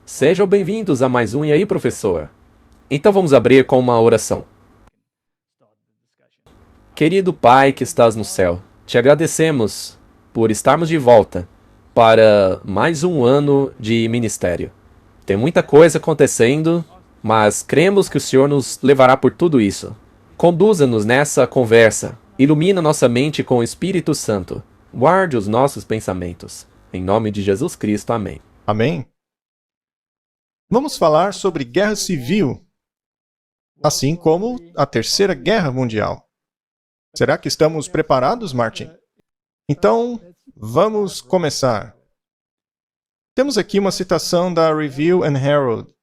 Sejam bem-vindos a mais um E aí, professor? Então vamos abrir com uma oração. Querido Pai que estás no céu, te agradecemos por estarmos de volta para mais um ano de ministério. Tem muita coisa acontecendo, mas cremos que o Senhor nos levará por tudo isso. Conduza-nos nessa conversa, ilumina nossa mente com o Espírito Santo, guarde os nossos pensamentos. Em nome de Jesus Cristo, amém. Amém? Vamos falar sobre guerra civil, assim como a Terceira Guerra Mundial. Será que estamos preparados, Martin? Então, vamos começar. Temos aqui uma citação da Review and Herald.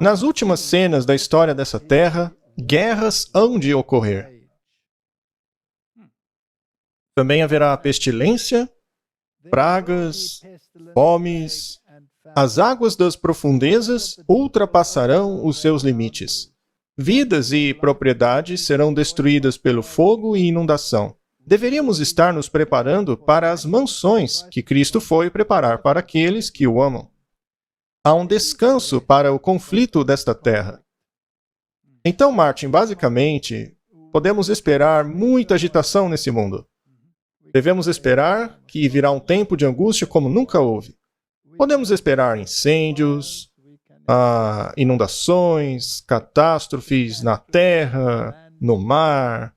Nas últimas cenas da história dessa terra, guerras hão de ocorrer. Também haverá pestilência, pragas, fomes. As águas das profundezas ultrapassarão os seus limites. Vidas e propriedades serão destruídas pelo fogo e inundação. Deveríamos estar nos preparando para as mansões que Cristo foi preparar para aqueles que o amam. Há um descanso para o conflito desta terra. Então, Martin, basicamente, podemos esperar muita agitação nesse mundo. Devemos esperar que virá um tempo de angústia como nunca houve. Podemos esperar incêndios, inundações, catástrofes na terra, no mar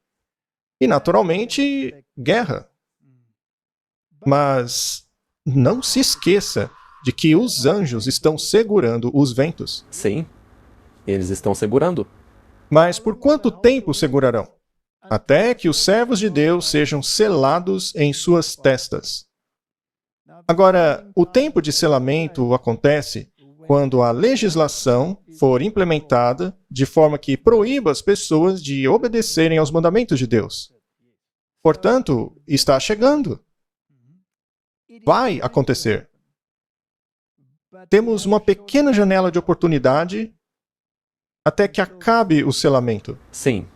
e, naturalmente, guerra. Mas não se esqueça de que os anjos estão segurando os ventos. Sim, eles estão segurando. Mas por quanto tempo segurarão? Até que os servos de Deus sejam selados em suas testas. Agora, o tempo de selamento acontece quando a legislação for implementada de forma que proíba as pessoas de obedecerem aos mandamentos de Deus. Portanto, está chegando. Vai acontecer. Temos uma pequena janela de oportunidade até que acabe o selamento. Sim,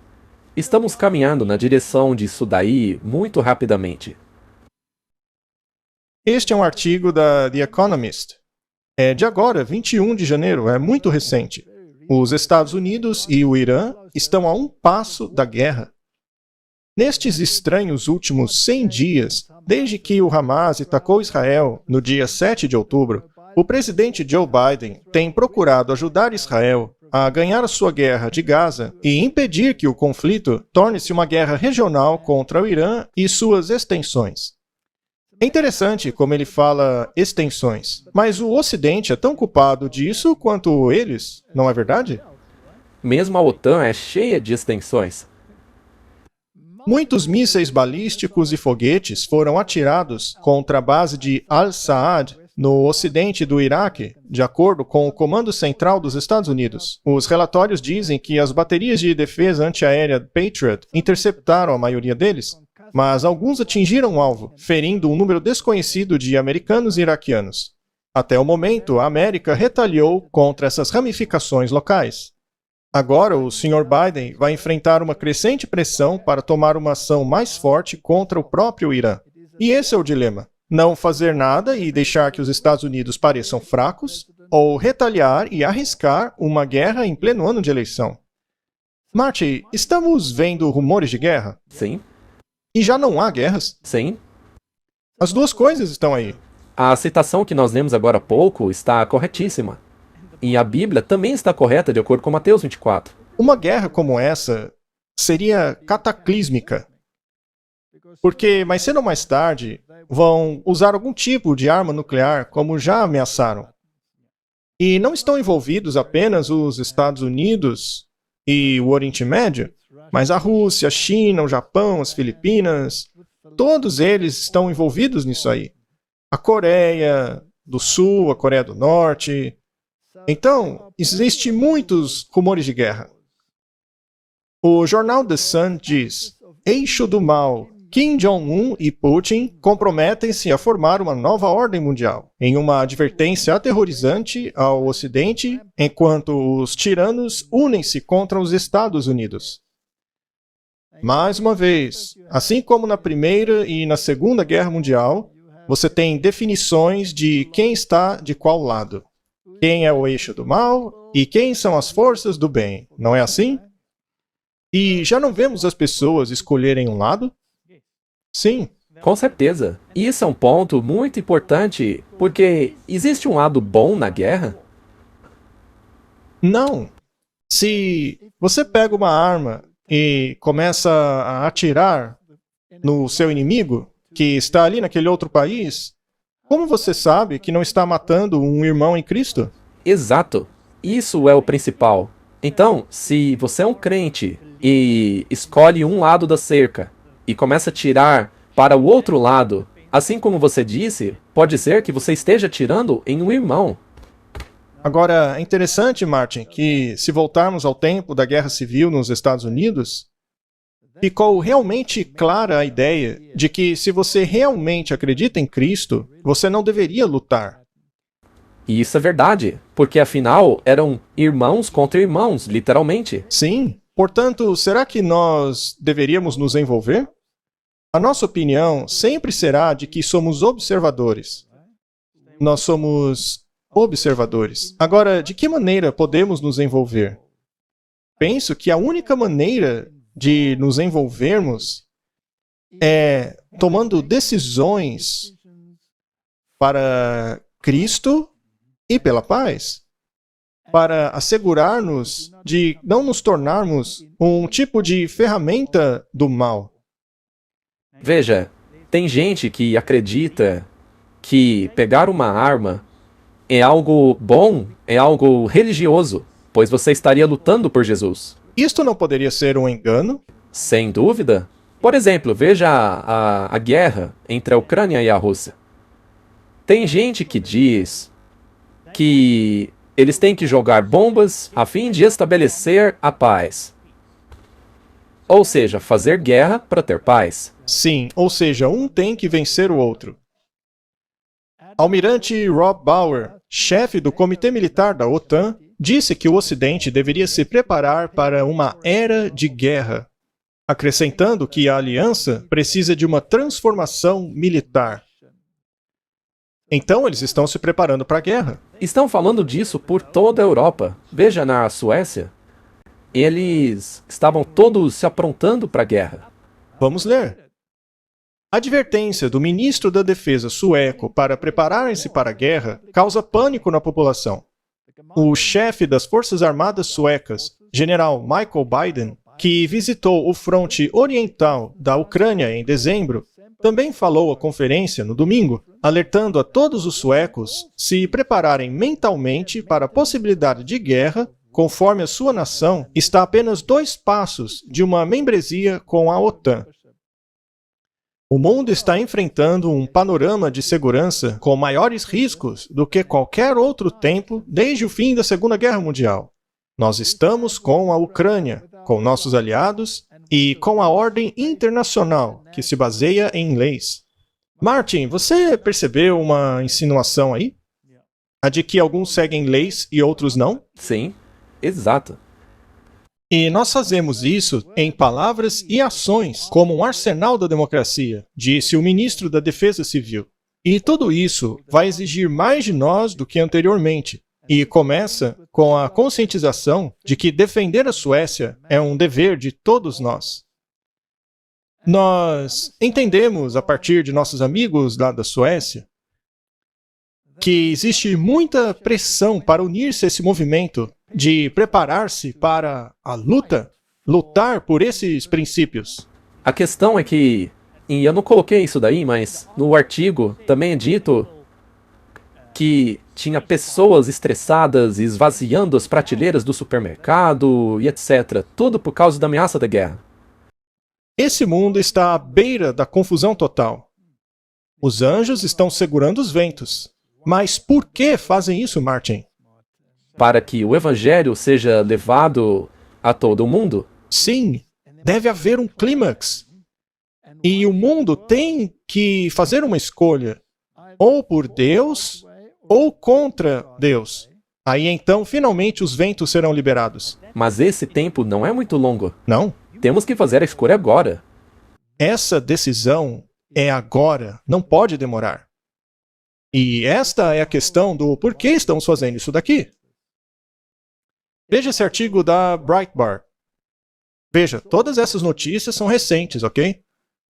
estamos caminhando na direção disso daí muito rapidamente. Este é um artigo da The Economist. É de agora, 21 de janeiro, é muito recente. Os Estados Unidos e o Irã estão a um passo da guerra. Nestes estranhos últimos 100 dias, desde que o Hamas atacou Israel no dia 7 de outubro, o presidente Joe Biden tem procurado ajudar Israel a ganhar a sua guerra de Gaza e impedir que o conflito torne-se uma guerra regional contra o Irã e suas extensões. É interessante como ele fala extensões, mas o Ocidente é tão culpado disso quanto eles, não é verdade? Mesmo a OTAN é cheia de extensões. Muitos mísseis balísticos e foguetes foram atirados contra a base de Al-Saad, no ocidente do Iraque, de acordo com o Comando Central dos Estados Unidos. Os relatórios dizem que as baterias de defesa antiaérea Patriot interceptaram a maioria deles, mas alguns atingiram o alvo, ferindo um número desconhecido de americanos e iraquianos. Até o momento, a América retaliou contra essas ramificações locais. Agora, o Sr. Biden vai enfrentar uma crescente pressão para tomar uma ação mais forte contra o próprio Irã. E esse é o dilema: não fazer nada e deixar que os Estados Unidos pareçam fracos, ou retaliar e arriscar uma guerra em pleno ano de eleição. Marty, estamos vendo rumores de guerra? Sim, E já não há guerras? sim. As duas coisas estão aí. A citação que nós lemos agora há pouco está corretíssima. E a Bíblia também está correta de acordo com Mateus 24. Uma guerra como essa seria cataclísmica. Porque mais cedo ou mais tarde vão usar algum tipo de arma nuclear, como já ameaçaram. E não estão envolvidos apenas os Estados Unidos e o Oriente Médio, mas a Rússia, a China, o Japão, as Filipinas, todos eles estão envolvidos nisso aí. A Coreia do Sul, a Coreia do Norte. Então, existem muitos rumores de guerra. O jornal The Sun diz: Eixo do mal, Kim Jong-un e Putin comprometem-se a formar uma nova ordem mundial, em uma advertência aterrorizante ao Ocidente, enquanto os tiranos unem-se contra os Estados Unidos. Mais uma vez, assim como na Primeira e na Segunda Guerra Mundial, você tem definições de quem está de qual lado. Quem é o eixo do mal e quem são as forças do bem, não é assim? E já não vemos as pessoas escolherem um lado? Sim. Com certeza. Isso é um ponto muito importante, porque existe um lado bom na guerra? Não. Se você pega uma arma e começa a atirar no seu inimigo, que está ali naquele outro país, como você sabe que não está matando um irmão em Cristo? Exato. Isso é o principal. Então, se você é um crente e escolhe um lado da cerca e começa a tirar para o outro lado, assim como você disse, pode ser que você esteja atirando em um irmão. Agora, é interessante, Martin, que se voltarmos ao tempo da Guerra Civil nos Estados Unidos, ficou realmente clara a ideia de que se você realmente acredita em Cristo, você não deveria lutar. E isso é verdade, porque afinal eram irmãos contra irmãos, literalmente. Sim. Portanto, será que nós deveríamos nos envolver? A nossa opinião sempre será de que somos observadores. Nós somos observadores. Agora, de que maneira podemos nos envolver? Penso que a única maneira de nos envolvermos é tomando decisões para Cristo e pela paz, para assegurar-nos de não nos tornarmos um tipo de ferramenta do mal. Veja, tem gente que acredita que pegar uma arma é algo bom, é algo religioso, pois você estaria lutando por Jesus. Isto não poderia ser um engano? Sem dúvida. Por exemplo, veja a guerra entre a Ucrânia e a Rússia. Tem gente que diz que eles têm que jogar bombas a fim de estabelecer a paz. Ou seja, fazer guerra para ter paz. Sim, ou seja, um tem que vencer o outro. Almirante Rob Bauer, chefe do Comitê Militar da OTAN, disse que o Ocidente deveria se preparar para uma era de guerra, acrescentando que a aliança precisa de uma transformação militar. Então eles estão se preparando para a guerra. Estão falando disso por toda a Europa. Veja na Suécia. Eles estavam todos se aprontando para a guerra. Vamos ler. A advertência do ministro da Defesa sueco para prepararem-se para a guerra causa pânico na população. O chefe das Forças Armadas suecas, General Michael Biden, que visitou o fronte oriental da Ucrânia em dezembro, também falou à conferência no domingo, alertando a todos os suecos se prepararem mentalmente para a possibilidade de guerra, conforme a sua nação está a apenas 2 passos de uma membresia com a OTAN. O mundo está enfrentando um panorama de segurança com maiores riscos do que qualquer outro tempo desde o fim da Segunda Guerra Mundial. Nós estamos com a Ucrânia, com nossos aliados e com a ordem internacional, que se baseia em leis. Martin, você percebeu uma insinuação aí? A de que alguns seguem leis e outros não? Sim, exato. E nós fazemos isso em palavras e ações, como um arsenal da democracia, disse o ministro da Defesa Civil. E tudo isso vai exigir mais de nós do que anteriormente. E começa com a conscientização de que defender a Suécia é um dever de todos nós. Nós entendemos, a partir de nossos amigos lá da Suécia, que existe muita pressão para unir-se a esse movimento de preparar-se para a luta, lutar por esses princípios. A questão é que, e eu não coloquei isso daí, mas no artigo também é dito que tinha pessoas estressadas esvaziando as prateleiras do supermercado e etc. Tudo por causa da ameaça da guerra. Esse mundo está à beira da confusão total. Os anjos estão segurando os ventos. Mas por que fazem isso, Martin? Para que o evangelho seja levado a todo o mundo? Sim, deve haver um clímax. E o mundo tem que fazer uma escolha, ou por Deus, ou contra Deus. Aí então, finalmente, os ventos serão liberados. Mas esse tempo não é muito longo. Não. Temos que fazer a escolha agora. Essa decisão é agora, não pode demorar. E esta é a questão do porquê estamos fazendo isso daqui. Veja esse artigo da Breitbart. Veja, todas essas notícias são recentes, ok?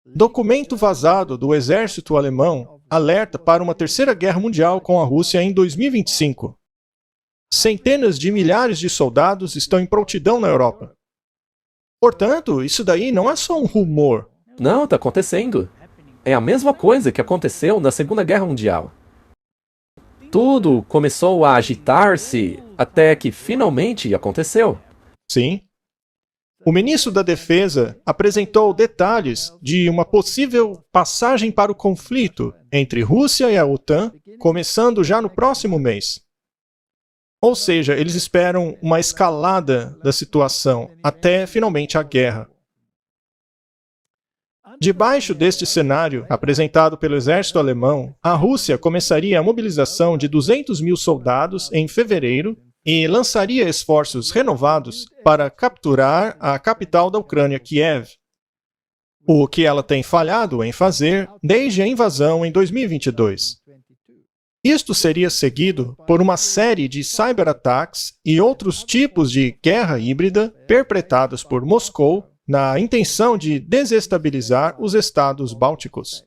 Documento vazado do exército alemão alerta para uma terceira guerra mundial com a Rússia em 2025. Centenas de milhares de soldados estão em prontidão na Europa. Portanto, isso daí não é só um rumor. Não, está acontecendo. É a mesma coisa que aconteceu na Segunda Guerra Mundial. Tudo começou a agitar-se até que finalmente aconteceu. Sim. O ministro da Defesa apresentou detalhes de uma possível passagem para o conflito entre Rússia e a OTAN, começando já no próximo mês. Ou seja, eles esperam uma escalada da situação até finalmente a guerra. Debaixo deste cenário, apresentado pelo exército alemão, a Rússia começaria a mobilização de 200 mil soldados em fevereiro e lançaria esforços renovados para capturar a capital da Ucrânia, Kiev, o que ela tem falhado em fazer desde a invasão em 2022. Isto seria seguido por uma série de cyberataques e outros tipos de guerra híbrida perpetrados por Moscou na intenção de desestabilizar os estados bálticos.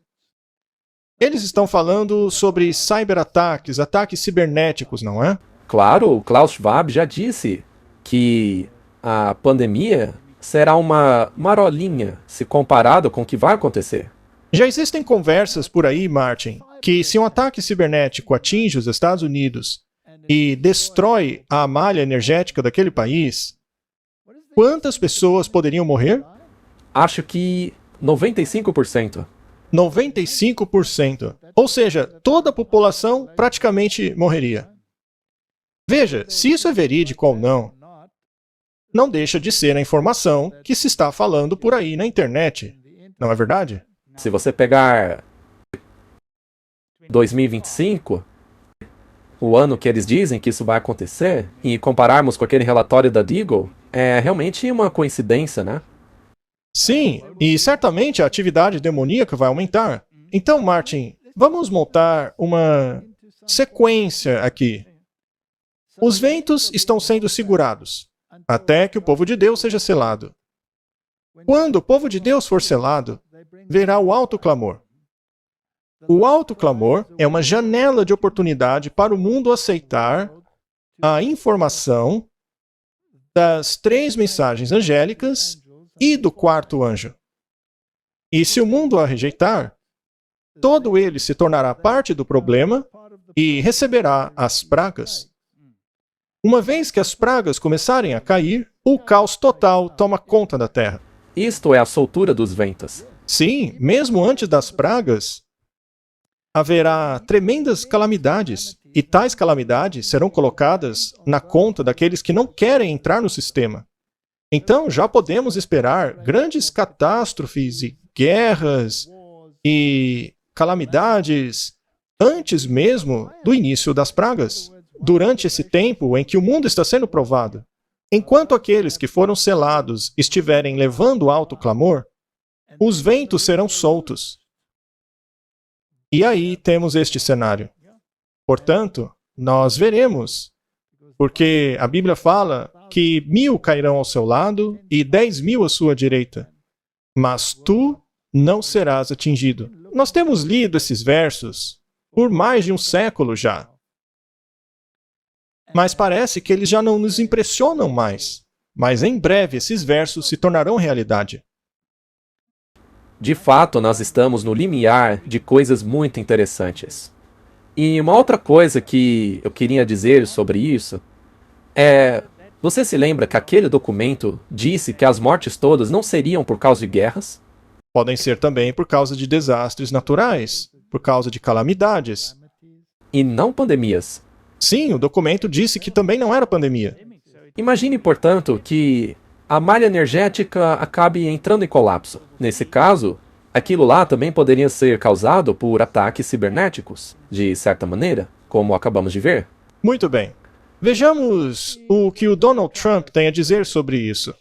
Eles estão falando sobre cyberataques, ataques cibernéticos, não é? Claro, o Klaus Schwab já disse que a pandemia será uma marolinha se comparado com o que vai acontecer. Já existem conversas por aí, Martin, que se um ataque cibernético atinge os Estados Unidos e destrói a malha energética daquele país, quantas pessoas poderiam morrer? Acho que 95%. 95%. Ou seja, toda a população praticamente morreria. Veja, se isso é verídico ou não, não deixa de ser a informação que se está falando por aí na internet. Não é verdade? Se você pegar 2025, o ano que eles dizem que isso vai acontecer, e compararmos com aquele relatório da Deagle, é realmente uma coincidência, né? Sim, e certamente a atividade demoníaca vai aumentar. Então, Martin, vamos montar uma sequência aqui. Os ventos estão sendo segurados, até que o povo de Deus seja selado. Quando o povo de Deus for selado, verá o alto clamor. O alto clamor é uma janela de oportunidade para o mundo aceitar a informação das 3 mensagens angélicas e do 4º anjo. E se o mundo a rejeitar, todo ele se tornará parte do problema e receberá as pragas. Uma vez que as pragas começarem a cair, o caos total toma conta da terra. Isto é a soltura dos ventos. Sim, mesmo antes das pragas, haverá tremendas calamidades, e tais calamidades serão colocadas na conta daqueles que não querem entrar no sistema. Então, já podemos esperar grandes catástrofes e guerras e calamidades antes mesmo do início das pragas, durante esse tempo em que o mundo está sendo provado. Enquanto aqueles que foram selados estiverem levando alto clamor, os ventos serão soltos. E aí temos este cenário. Portanto, nós veremos, porque a Bíblia fala que 1000 cairão ao seu lado e 10.000 à sua direita, mas tu não serás atingido. Nós temos lido esses versos por mais de um século já. Mas parece que eles já não nos impressionam mais. Mas em breve esses versos se tornarão realidade. De fato, nós estamos no limiar de coisas muito interessantes. E uma outra coisa que eu queria dizer sobre isso é... Você se lembra que aquele documento disse que as mortes todas não seriam por causa de guerras? Podem ser também por causa de desastres naturais, por causa de calamidades. E não pandemias. Sim, o documento disse que também não era pandemia. Imagine, portanto, que a malha energética acabe entrando em colapso. Nesse caso, aquilo lá também poderia ser causado por ataques cibernéticos, de certa maneira, como acabamos de ver. Muito bem. Vejamos o que o Donald Trump tem a dizer sobre isso.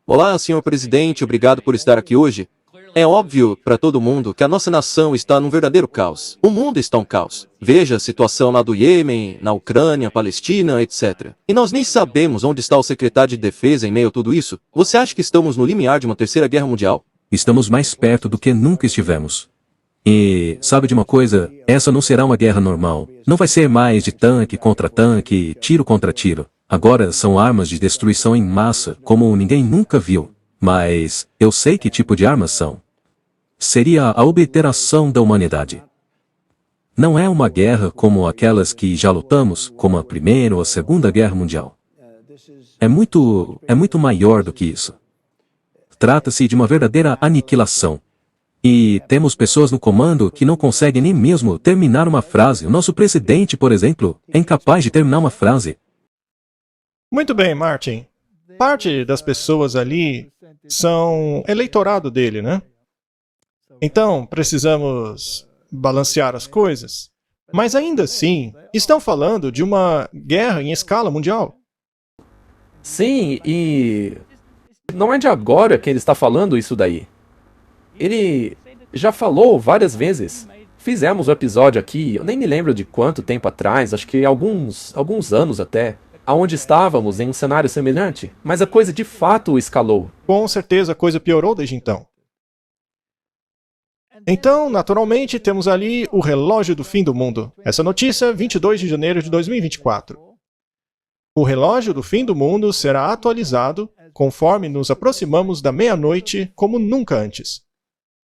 Olá, senhor presidente, obrigado por estar aqui hoje. É óbvio para todo mundo que a nossa nação está num verdadeiro caos. O mundo está um caos. Veja a situação lá do Iêmen, na Ucrânia, Palestina, etc. E nós nem sabemos onde está o secretário de defesa em meio a tudo isso. Você acha que estamos no limiar de uma terceira guerra mundial? Estamos mais perto do que nunca estivemos. E, sabe de uma coisa? Essa não será uma guerra normal. Não vai ser mais de tanque contra tanque, tiro contra tiro. Agora são armas de destruição em massa, como ninguém nunca viu. Mas, eu sei que tipo de armas são. Seria a obliteração da humanidade. Não é uma guerra como aquelas que já lutamos, como a Primeira ou a Segunda Guerra Mundial. É muito maior do que isso. Trata-se de uma verdadeira aniquilação. E temos pessoas no comando que não conseguem nem mesmo terminar uma frase. O nosso presidente, por exemplo, é incapaz de terminar uma frase. Muito bem, Martin. Parte das pessoas ali são eleitorado dele, né? Então, precisamos balancear as coisas. Mas ainda assim, estão falando de uma guerra em escala mundial. Sim, e não é de agora que ele está falando isso daí. Ele já falou várias vezes. Fizemos um episódio aqui, eu nem me lembro de quanto tempo atrás, acho que alguns anos até, aonde estávamos em um cenário semelhante, mas a coisa de fato escalou. Com certeza a coisa piorou desde então. Então, naturalmente, temos ali o relógio do fim do mundo. Essa notícia, 22 de janeiro de 2024. O relógio do fim do mundo será atualizado conforme nos aproximamos da meia-noite como nunca antes.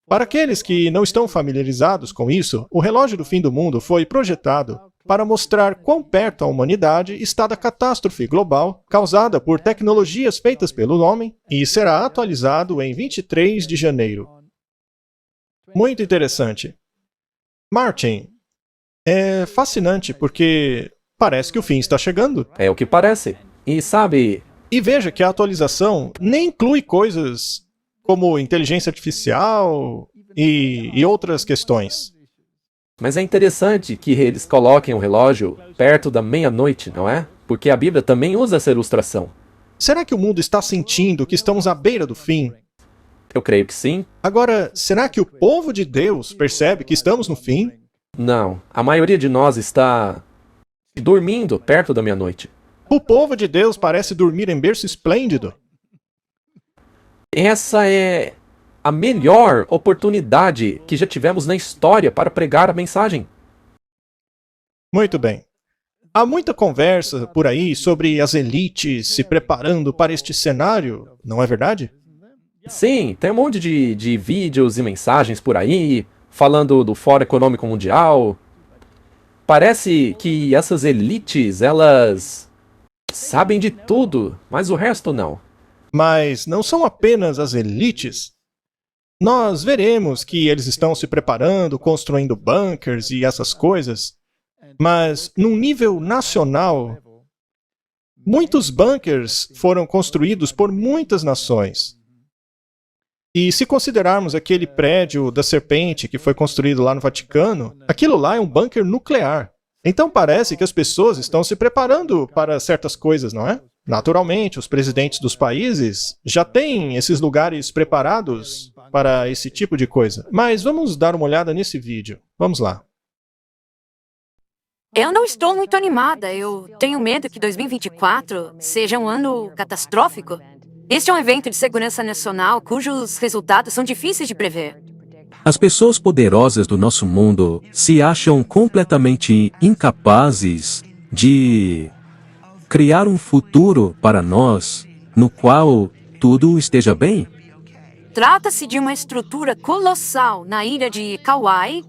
Para aqueles que não estão familiarizados com isso, o relógio do fim do mundo foi projetado para mostrar quão perto a humanidade está da catástrofe global causada por tecnologias feitas pelo homem e será atualizado em 23 de janeiro. Muito interessante. Martin, é fascinante porque parece que o fim está chegando. É o que parece. E sabe, E veja que a atualização nem inclui coisas como inteligência artificial e outras questões. mas é interessante que eles coloquem o relógio perto da meia-noite, não é? Porque a Bíblia também usa essa ilustração. Será que o mundo está sentindo que estamos à beira do fim? Eu creio que sim. Agora, será que o povo de Deus percebe que estamos no fim? Não, a maioria de nós está dormindo perto da meia-noite. O povo de Deus parece dormir em berço esplêndido. Essa é a melhor oportunidade que já tivemos na história para pregar a mensagem. Muito bem. Há muita conversa por aí sobre as elites se preparando para este cenário, não é verdade? Sim, tem um monte de vídeos e mensagens por aí, falando do Fórum Econômico Mundial. Parece que essas elites, elas sabem de tudo, mas o resto não. Mas não são apenas as elites. Nós veremos que eles estão se preparando, construindo bunkers e essas coisas. Mas, num nível nacional, muitos bunkers foram construídos por muitas nações. E se considerarmos aquele prédio da Serpente que foi construído lá no Vaticano, aquilo lá é um bunker nuclear. Então parece que as pessoas estão se preparando para certas coisas, não é? Naturalmente, os presidentes dos países já têm esses lugares preparados para esse tipo de coisa. Mas vamos dar uma olhada nesse vídeo. Vamos lá. Eu não estou muito animada. Eu tenho medo que 2024 seja um ano catastrófico. Este é um evento de segurança nacional cujos resultados são difíceis de prever. As pessoas poderosas do nosso mundo se acham completamente incapazes de criar um futuro para nós, no qual tudo esteja bem. Trata-se de uma estrutura colossal na ilha de Kauai,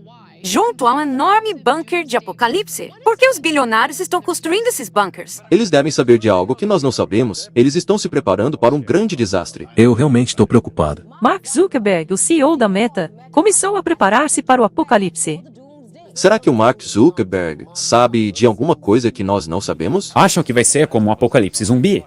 junto a um enorme bunker de apocalipse. Por que os bilionários estão construindo esses bunkers? Eles devem saber de algo que nós não sabemos. Eles estão se preparando para um grande desastre. Eu realmente estou preocupado. Mark Zuckerberg, o CEO da Meta, começou a preparar-se para o apocalipse. Será que o Mark Zuckerberg sabe de alguma coisa que nós não sabemos? Acham que vai ser como um apocalipse zumbi?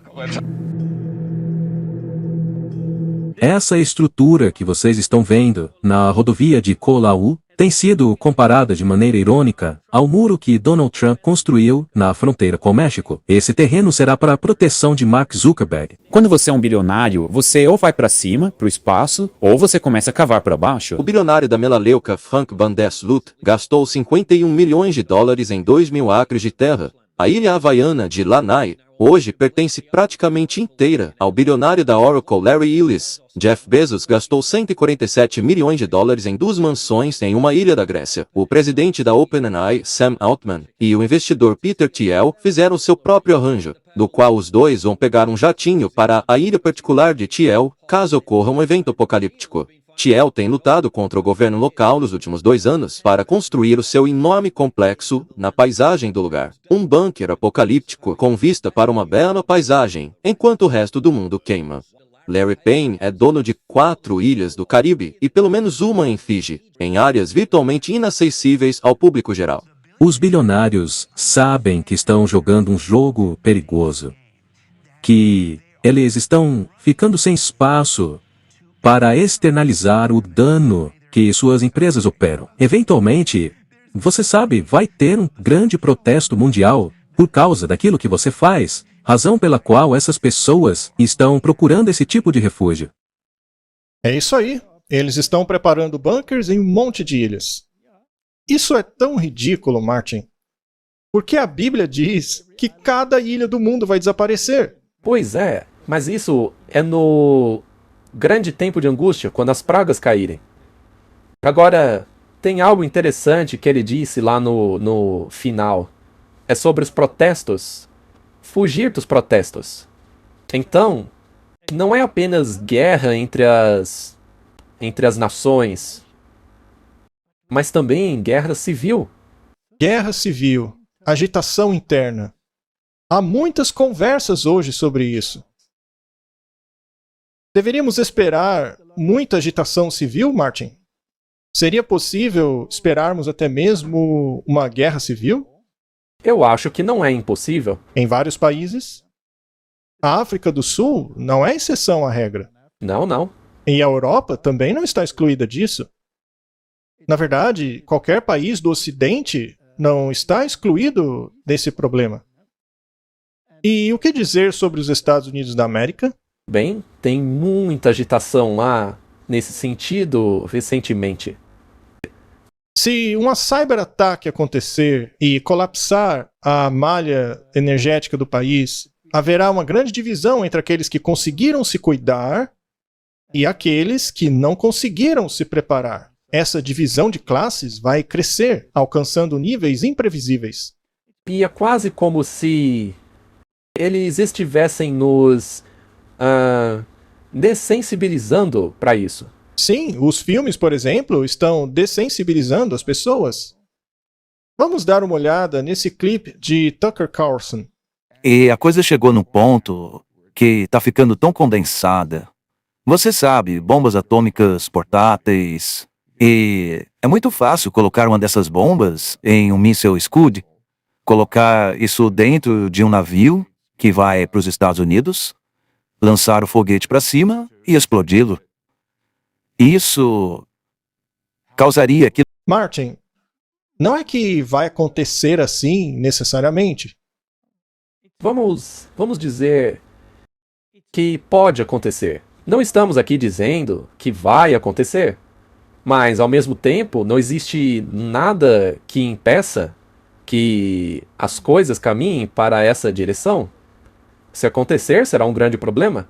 Essa estrutura que vocês estão vendo na rodovia de Kolau tem sido comparada de maneira irônica ao muro que Donald Trump construiu na fronteira com o México. Esse terreno será para a proteção de Mark Zuckerberg. Quando você é um bilionário, você ou vai para cima, para o espaço, ou você começa a cavar para baixo. O bilionário da melaleuca Frank Van Der Sloot gastou 51 milhões de dólares em 2.000 acres de terra. A ilha havaiana de Lanai hoje pertence praticamente inteira ao bilionário da Oracle Larry Ellison. Jeff Bezos gastou 147 milhões de dólares em 2 mansões em uma ilha da Grécia. O presidente da OpenAI, Sam Altman, e o investidor Peter Thiel fizeram seu próprio arranjo, do qual os dois vão pegar um jatinho para a ilha particular de Thiel, caso ocorra um evento apocalíptico. Thiel tem lutado contra o governo local nos últimos 2 anos para construir o seu enorme complexo na paisagem do lugar. Um bunker apocalíptico com vista para uma bela paisagem, enquanto o resto do mundo queima. Larry Payne é dono de 4 ilhas do Caribe e pelo menos uma em Fiji, em áreas virtualmente inacessíveis ao público geral. Os bilionários sabem que estão jogando um jogo perigoso. Que eles estão ficando sem espaço para externalizar o dano que suas empresas operam. Eventualmente, você sabe, vai ter um grande protesto mundial por causa daquilo que você faz, razão pela qual essas pessoas estão procurando esse tipo de refúgio. É isso aí. Eles estão preparando bunkers em um monte de ilhas. Isso é tão ridículo, Martin. Porque a Bíblia diz que cada ilha do mundo vai desaparecer. Pois é, mas isso é no grande tempo de angústia, quando as pragas caírem. Agora, tem algo interessante que ele disse lá no final. É sobre os protestos. Fugir dos protestos. Então, não é apenas guerra entre as nações, mas também guerra civil. Guerra civil, agitação interna. Há muitas conversas hoje sobre isso. Deveríamos esperar muita agitação civil, Martin? Seria possível esperarmos até mesmo uma guerra civil? Eu acho que não é impossível. Em vários países. A África do Sul não é exceção à regra. Não, não. E a Europa também não está excluída disso. Na verdade, qualquer país do Ocidente não está excluído desse problema. E o que dizer sobre os Estados Unidos da América? Bem, tem muita agitação lá nesse sentido recentemente. Se um cyberataque acontecer e colapsar a malha energética do país, haverá uma grande divisão entre aqueles que conseguiram se cuidar e aqueles que não conseguiram se preparar. Essa divisão de classes vai crescer, alcançando níveis imprevisíveis. E é quase como se eles estivessem nos dessensibilizando para isso. Sim, os filmes, por exemplo, estão dessensibilizando as pessoas. Vamos dar uma olhada nesse clipe de Tucker Carlson. E a coisa chegou num ponto que tá ficando tão condensada. Você sabe, bombas atômicas portáteis. E é muito fácil colocar uma dessas bombas em um míssil Scud, colocar isso dentro de um navio que vai para os Estados Unidos, lançar o foguete para cima e explodi-lo. Isso causaria que... Martin, não é que vai acontecer assim necessariamente. Vamos dizer que pode acontecer. Não estamos aqui dizendo que vai acontecer. Mas, ao mesmo tempo, não existe nada que impeça que as coisas caminhem para essa direção. Se acontecer, será um grande problema.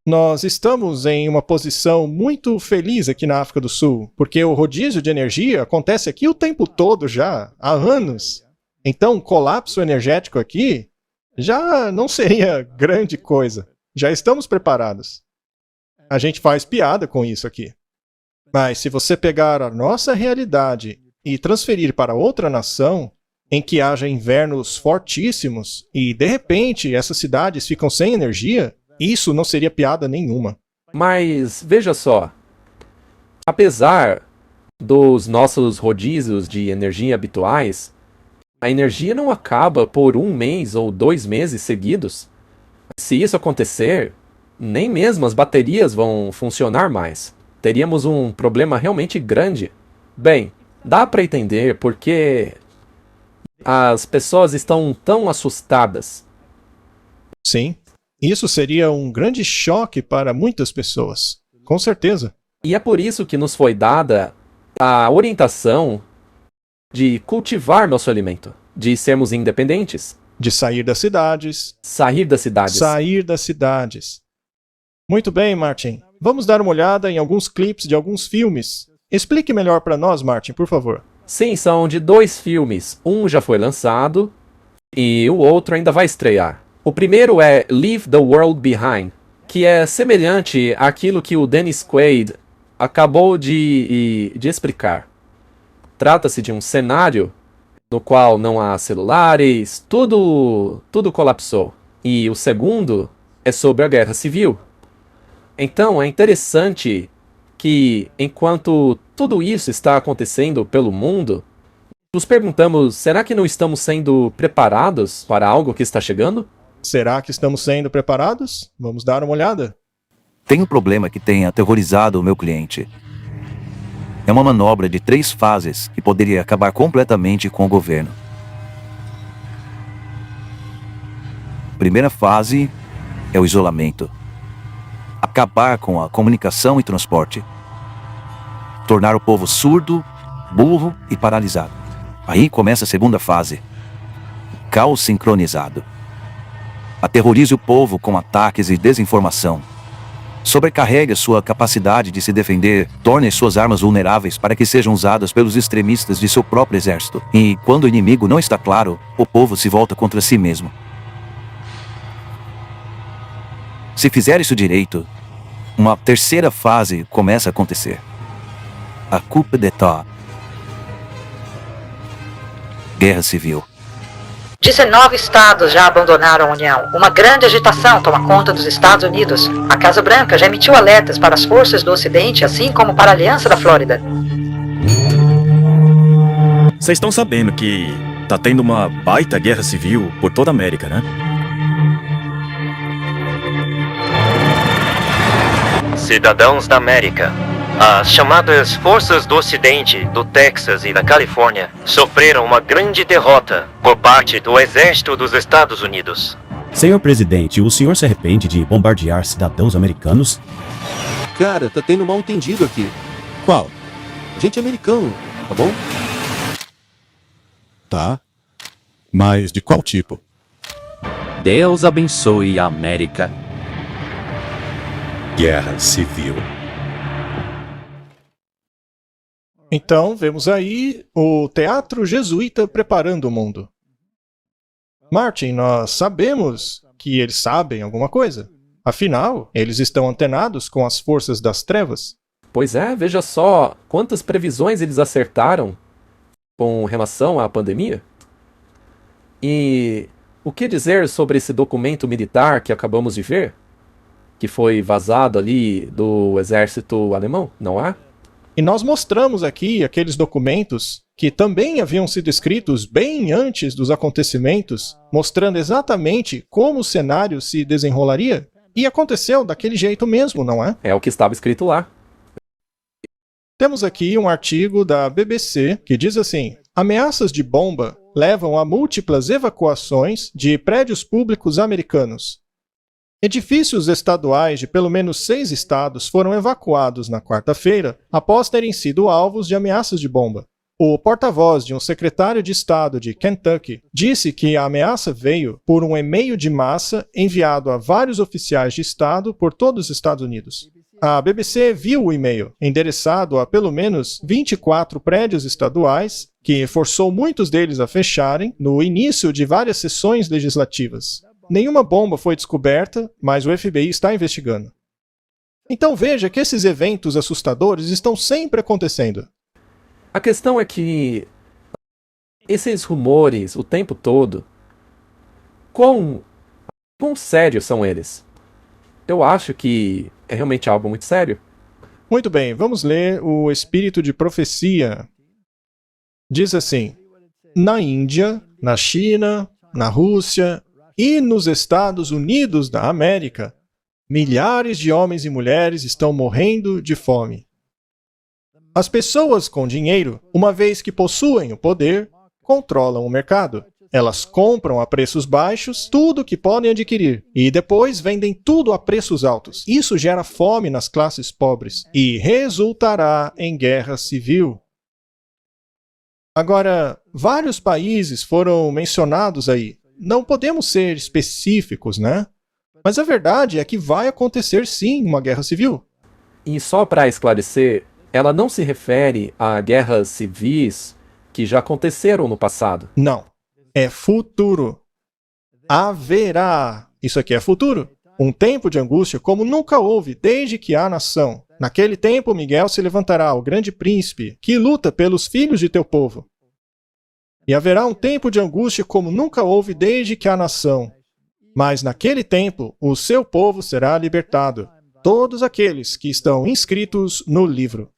Nós estamos em uma posição muito feliz aqui na África do Sul, porque o rodízio de energia acontece aqui o tempo todo já, há anos. Então, um colapso energético aqui já não seria grande coisa. Já estamos preparados. A gente faz piada com isso aqui. Mas se você pegar a nossa realidade e transferir para outra nação, em que haja invernos fortíssimos e, de repente, essas cidades ficam sem energia, isso não seria piada nenhuma. Mas, veja só, apesar dos nossos rodízios de energia habituais, a energia não acaba por 1 mês ou 2 meses seguidos. Se isso acontecer, nem mesmo as baterias vão funcionar mais. Teríamos um problema realmente grande. Bem, Dá para entender porque as pessoas estão tão assustadas. Sim, isso seria um grande choque para muitas pessoas. Com certeza. E é por isso que nos foi dada a orientação de cultivar nosso alimento, de sermos independentes, De sair das cidades. sair das cidades. Sair das cidades. Muito bem, Martin. Vamos dar uma olhada em alguns clipes de alguns filmes. Explique melhor para nós, Martin, por favor. Sim, são de 2 filmes. Um já foi lançado e o outro ainda vai estrear. O primeiro é Leave the World Behind, que é semelhante àquilo que o Dennis Quaid acabou de explicar. Trata-se de um cenário no qual não há celulares, tudo colapsou. E o segundo é sobre a Guerra Civil. Então é interessante que, enquanto tudo isso está acontecendo pelo mundo, nos perguntamos, será que não estamos sendo preparados para algo que está chegando? Será que estamos sendo preparados? Vamos dar uma olhada. Tem um problema que tem aterrorizado o meu cliente. É uma manobra de 3 fases que poderia acabar completamente com o governo. Primeira fase é o isolamento. Acabar com a comunicação e transporte. Tornar o povo surdo, burro e paralisado. Aí começa a segunda fase. Caos sincronizado. Aterrorize o povo com ataques e desinformação. Sobrecarregue sua capacidade de se defender, torne suas armas vulneráveis para que sejam usadas pelos extremistas de seu próprio exército. E, quando o inimigo não está claro, o povo se volta contra si mesmo. Se fizer isso direito, uma terceira fase começa a acontecer. A coup d'état. Guerra Civil. 19 estados já abandonaram a União. Uma grande agitação toma conta dos Estados Unidos. A Casa Branca já emitiu alertas para as forças do Ocidente, assim como para a Aliança da Flórida. Vocês estão sabendo que tá tendo uma baita guerra civil por toda a América, né? Cidadãos da América, as chamadas Forças do Ocidente, do Texas e da Califórnia sofreram uma grande derrota por parte do Exército dos Estados Unidos. Senhor presidente, o senhor se arrepende de bombardear cidadãos americanos? Cara, tá tendo um mal-entendido aqui. Qual? A gente é americano, tá bom? Tá. Mas de qual tipo? Deus abençoe a América. Guerra Civil. Então, vemos aí o teatro jesuíta preparando o mundo. Martin, nós sabemos que eles sabem alguma coisa. Afinal, eles estão antenados com as forças das trevas. Pois é, veja só quantas previsões eles acertaram com relação à pandemia. E o que dizer sobre esse documento militar que acabamos de ver? Que foi vazado ali do exército alemão, não há? E nós mostramos aqui aqueles documentos que também haviam sido escritos bem antes dos acontecimentos, mostrando exatamente como o cenário se desenrolaria. E aconteceu daquele jeito mesmo, não é? É o que estava escrito lá. Temos aqui um artigo da BBC que diz assim: ameaças de bomba levam a múltiplas evacuações de prédios públicos americanos. Edifícios estaduais de pelo menos 6 estados foram evacuados na quarta-feira após terem sido alvos de ameaças de bomba. O porta-voz de um secretário de estado de Kentucky disse que a ameaça veio por um e-mail de massa enviado a vários oficiais de estado por todos os Estados Unidos. A BBC viu o e-mail, endereçado a pelo menos 24 prédios estaduais, que forçou muitos deles a fecharem no início de várias sessões legislativas. Nenhuma bomba foi descoberta, mas o FBI está investigando. Então veja que esses eventos assustadores estão sempre acontecendo. A questão é que esses rumores o tempo todo, quão sérios são eles? Eu acho que é realmente algo muito sério. Muito bem, vamos ler o Espírito de Profecia. Diz assim: na Índia, na China, na Rússia e nos Estados Unidos da América, milhares de homens e mulheres estão morrendo de fome. As pessoas com dinheiro, uma vez que possuem o poder, controlam o mercado. Elas compram a preços baixos tudo que podem adquirir e depois vendem tudo a preços altos. Isso gera fome nas classes pobres e resultará em guerra civil. Agora, vários países foram mencionados aí. Não podemos ser específicos, né? Mas a verdade é que vai acontecer sim uma guerra civil. E só para esclarecer, ela não se refere a guerras civis que já aconteceram no passado. Não. É futuro. Haverá. Isso aqui é futuro. Um tempo de angústia como nunca houve desde que há nação. Naquele tempo, Miguel se levantará, o grande príncipe, que luta pelos filhos de teu povo. E haverá um tempo de angústia como nunca houve desde que há nação. Mas naquele tempo, o seu povo será libertado. Todos aqueles que estão inscritos no livro.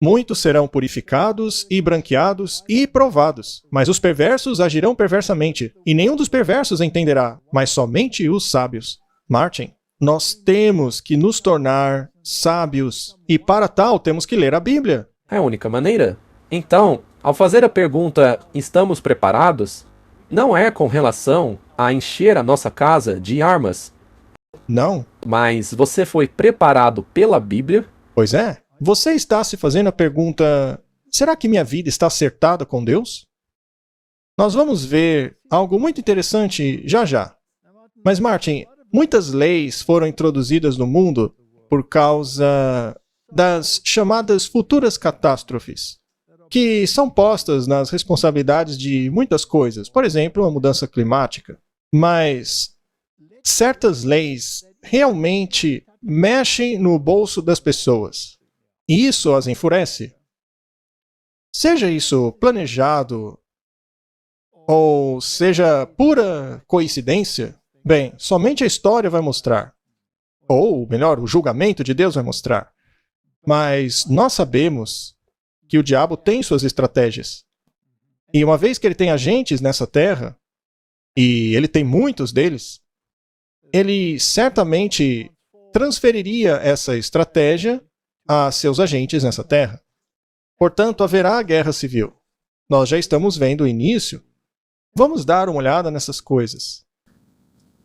Muitos serão purificados e branqueados e provados. Mas os perversos agirão perversamente, e nenhum dos perversos entenderá, mas somente os sábios. Martin, nós temos que nos tornar sábios, e para tal temos que ler a Bíblia. É a única maneira. Então, ao fazer a pergunta, estamos preparados? Não é com relação a encher a nossa casa de armas. Não. Mas você foi preparado pela Bíblia? Pois é. Você está se fazendo a pergunta: será que minha vida está acertada com Deus? Nós vamos ver algo muito interessante já já. Mas, Martin, muitas leis foram introduzidas no mundo por causa das chamadas futuras catástrofes, que são postas nas responsabilidades de muitas coisas, por exemplo, a mudança climática. Mas certas leis realmente mexem no bolso das pessoas. E isso as enfurece. Seja isso planejado ou seja pura coincidência, bem, somente a história vai mostrar. Ou, melhor, o julgamento de Deus vai mostrar. Mas nós sabemos que o diabo tem suas estratégias. E uma vez que ele tem agentes nessa terra, e ele tem muitos deles, ele certamente transferiria essa estratégia a seus agentes nessa terra. Portanto, haverá guerra civil. Nós já estamos vendo o início. Vamos dar uma olhada nessas coisas.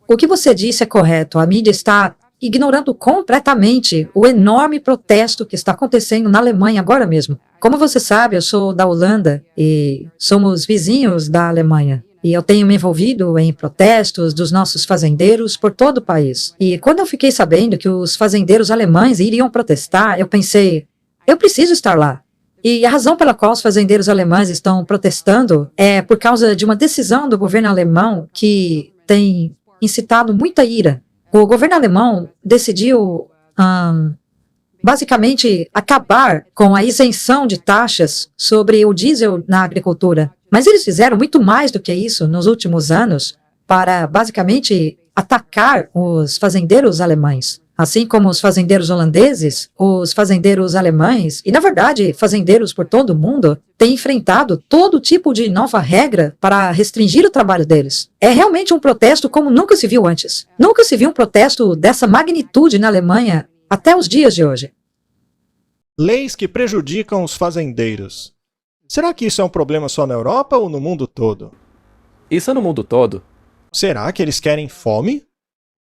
O que você disse é correto. A mídia está ignorando completamente o enorme protesto que está acontecendo na Alemanha agora mesmo. Como você sabe, eu sou da Holanda e somos vizinhos da Alemanha. E eu tenho me envolvido em protestos dos nossos fazendeiros por todo o país. E quando eu fiquei sabendo que os fazendeiros alemães iriam protestar, eu pensei, eu preciso estar lá. E a razão pela qual os fazendeiros alemães estão protestando é por causa de uma decisão do governo alemão que tem incitado muita ira. O governo alemão decidiu, basicamente, acabar com a isenção de taxas sobre o diesel na agricultura. Mas eles fizeram muito mais do que isso nos últimos anos para, basicamente, atacar os fazendeiros alemães. Assim como os fazendeiros holandeses, os fazendeiros alemães e, na verdade, fazendeiros por todo o mundo têm enfrentado todo tipo de nova regra para restringir o trabalho deles. É realmente um protesto como nunca se viu antes. Nunca se viu um protesto dessa magnitude na Alemanha até os dias de hoje. Leis que prejudicam os fazendeiros. Será que isso é um problema só na Europa ou no mundo todo? Isso é no mundo todo. Será que eles querem fome?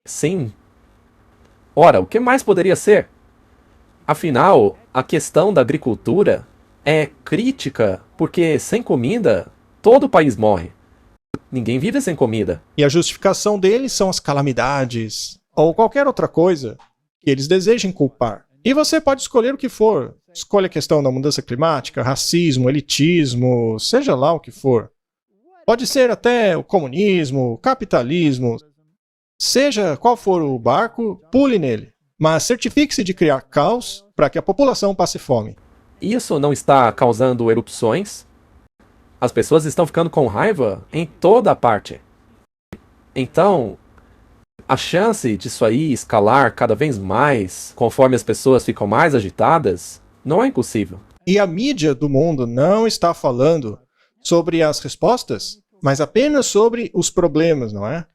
Sim. Ora, o que mais poderia ser? Afinal, a questão da agricultura é crítica, porque sem comida, todo o país morre. Ninguém vive sem comida. E a justificação deles são as calamidades, ou qualquer outra coisa que eles desejem culpar. E você pode escolher o que for. Escolha a questão da mudança climática, racismo, elitismo, seja lá o que for. Pode ser até o comunismo, o capitalismo. Seja qual for o barco, pule nele. Mas certifique-se de criar caos para que a população passe fome. Isso não está causando erupções? As pessoas estão ficando com raiva em toda a parte. Então, a chance disso aí escalar cada vez mais, conforme as pessoas ficam mais agitadas, não é impossível. E a mídia do mundo não está falando sobre as respostas, mas apenas sobre os problemas, não é?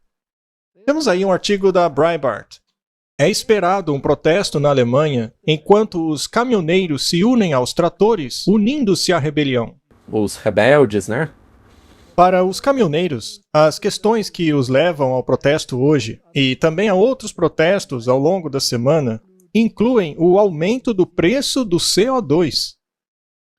Temos aí um artigo da Breitbart. É esperado um protesto na Alemanha enquanto os caminhoneiros se unem aos tratores, unindo-se à rebelião. Os rebeldes, né? Para os caminhoneiros, as questões que os levam ao protesto hoje, e também a outros protestos ao longo da semana, incluem o aumento do preço do CO2.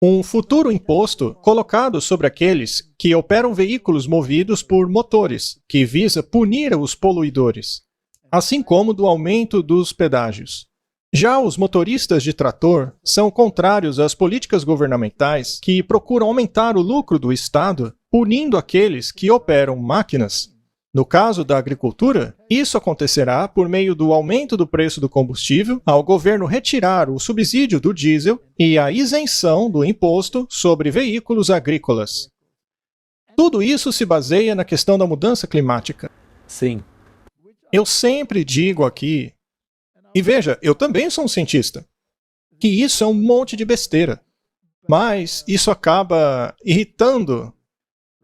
Um futuro imposto colocado sobre aqueles que operam veículos movidos por motores, que visa punir os poluidores, assim como do aumento dos pedágios. Já os motoristas de trator são contrários às políticas governamentais que procuram aumentar o lucro do Estado, punindo aqueles que operam máquinas. No caso da agricultura, isso acontecerá por meio do aumento do preço do combustível, ao governo retirar o subsídio do diesel e a isenção do imposto sobre veículos agrícolas. Tudo isso se baseia na questão da mudança climática. Sim. Eu sempre digo aqui, e veja, eu também sou um cientista, que isso é um monte de besteira. Mas isso acaba irritando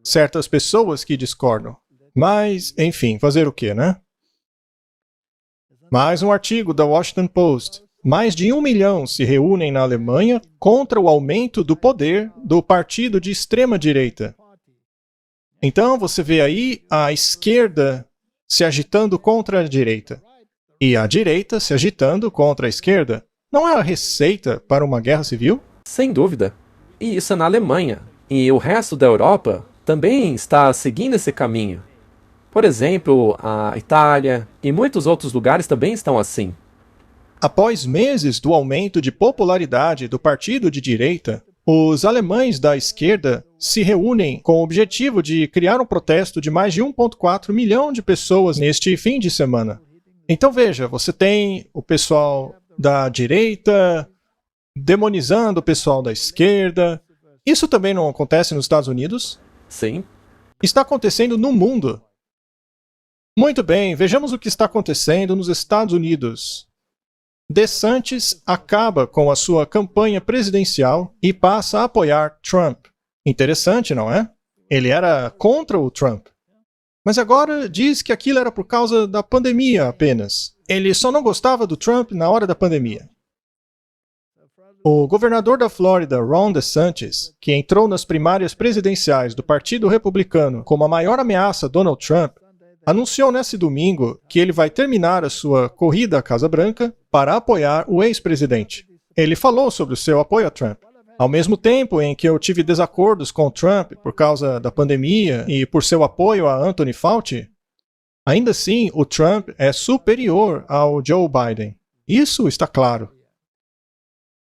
certas pessoas que discordam. Mas, enfim, fazer o quê, né? Mais um artigo da Washington Post. Mais de 1 milhão se reúnem na Alemanha contra o aumento do poder do partido de extrema-direita. Então, você vê aí a esquerda se agitando contra a direita. E a direita se agitando contra a esquerda. Não é a receita para uma guerra civil? Sem dúvida. E isso é na Alemanha. E o resto da Europa também está seguindo esse caminho. Por exemplo, a Itália e muitos outros lugares também estão assim. Após meses do aumento de popularidade do partido de direita, os alemães da esquerda se reúnem com o objetivo de criar um protesto de mais de 1,4 milhão de pessoas neste fim de semana. Então veja, você tem o pessoal da direita demonizando o pessoal da esquerda. Isso também não acontece nos Estados Unidos? Sim. Está acontecendo no mundo. Muito bem, vejamos o que está acontecendo nos Estados Unidos. DeSantis acaba com a sua campanha presidencial e passa a apoiar Trump. Interessante, não é? Ele era contra o Trump. Mas agora diz que aquilo era por causa da pandemia apenas. Ele só não gostava do Trump na hora da pandemia. O governador da Flórida, Ron DeSantis, que entrou nas primárias presidenciais do Partido Republicano como a maior ameaça a Donald Trump, anunciou nesse domingo que ele vai terminar a sua corrida à Casa Branca para apoiar o ex-presidente. Ele falou sobre o seu apoio a Trump. Ao mesmo tempo em que eu tive desacordos com Trump por causa da pandemia e por seu apoio a Anthony Fauci, ainda assim o Trump é superior ao Joe Biden. Isso está claro.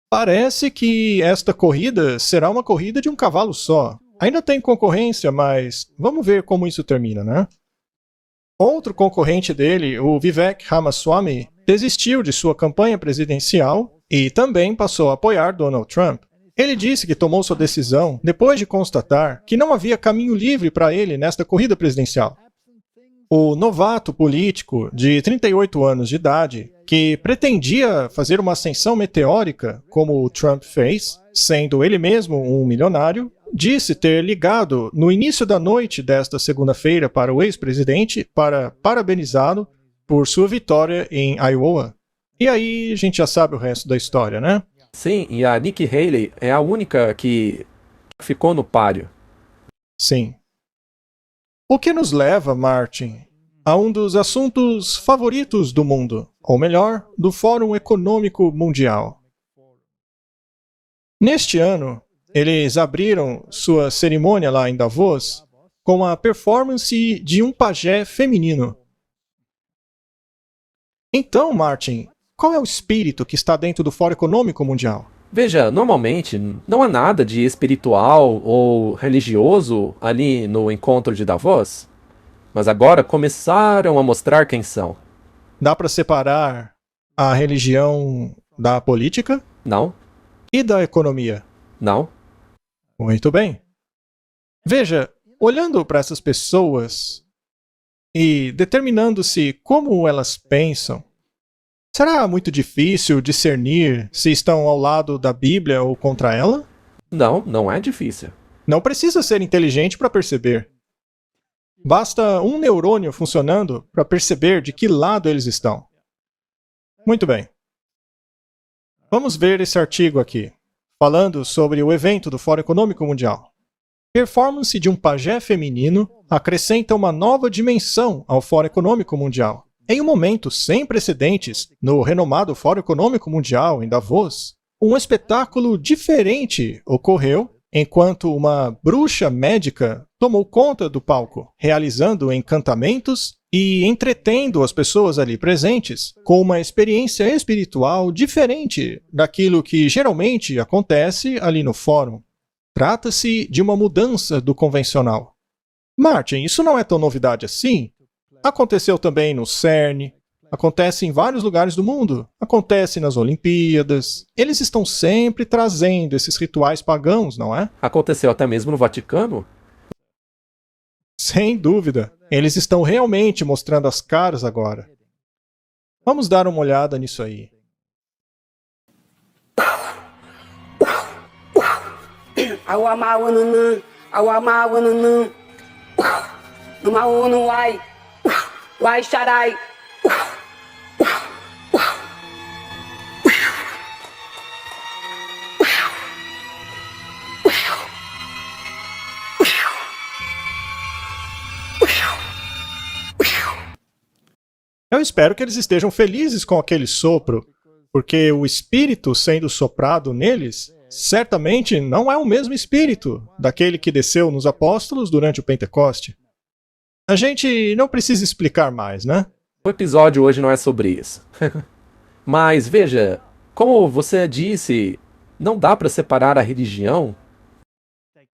Parece que esta corrida será uma corrida de um cavalo só. Ainda tem concorrência, mas vamos ver como isso termina, né? Outro concorrente dele, o Vivek Ramaswamy, desistiu de sua campanha presidencial e também passou a apoiar Donald Trump. Ele disse que tomou sua decisão depois de constatar que não havia caminho livre para ele nesta corrida presidencial. O novato político de 38 anos de idade, que pretendia fazer uma ascensão meteórica como o Trump fez, sendo ele mesmo um milionário, disse ter ligado no início da noite desta segunda-feira para o ex-presidente para parabenizá-lo por sua vitória em Iowa. E aí a gente já sabe o resto da história, né? Sim, e a Nikki Haley é a única que ficou no páreo. Sim. O que nos leva, Martin, a um dos assuntos favoritos do mundo, ou melhor, do Fórum Econômico Mundial. Neste ano, eles abriram sua cerimônia lá em Davos com a performance de um pajé feminino. Então, Martin, qual é o espírito que está dentro do Fórum Econômico Mundial? Veja, normalmente não há nada de espiritual ou religioso ali no encontro de Davos, mas agora começaram a mostrar quem são. Dá para separar a religião da política? Não. E da economia? Não. Muito bem. Veja, olhando para essas pessoas e determinando-se como elas pensam, será muito difícil discernir se estão ao lado da Bíblia ou contra ela? Não, não é difícil. Não precisa ser inteligente para perceber. Basta um neurônio funcionando para perceber de que lado eles estão. Muito bem. Vamos ver esse artigo aqui, falando sobre o evento do Fórum Econômico Mundial. Performance de um pajé feminino acrescenta uma nova dimensão ao Fórum Econômico Mundial. Em um momento sem precedentes no renomado Fórum Econômico Mundial em Davos, um espetáculo diferente ocorreu enquanto uma bruxa médica tomou conta do palco, realizando encantamentos e entretendo as pessoas ali presentes com uma experiência espiritual diferente daquilo que geralmente acontece ali no fórum. Trata-se de uma mudança do convencional. Martin, isso não é tão novidade assim? Aconteceu também no CERN, acontece em vários lugares do mundo, acontece nas Olimpíadas. Eles estão sempre trazendo esses rituais pagãos, não é? Aconteceu até mesmo no Vaticano? Sem dúvida. Eles estão realmente mostrando as caras agora. Vamos dar uma olhada nisso aí. Eu espero que eles estejam felizes com aquele sopro, porque o espírito sendo soprado neles certamente não é o mesmo espírito daquele que desceu nos apóstolos durante o Pentecoste. A gente não precisa explicar mais, né? O episódio hoje não é sobre isso. Mas veja, como você disse, não dá para separar a religião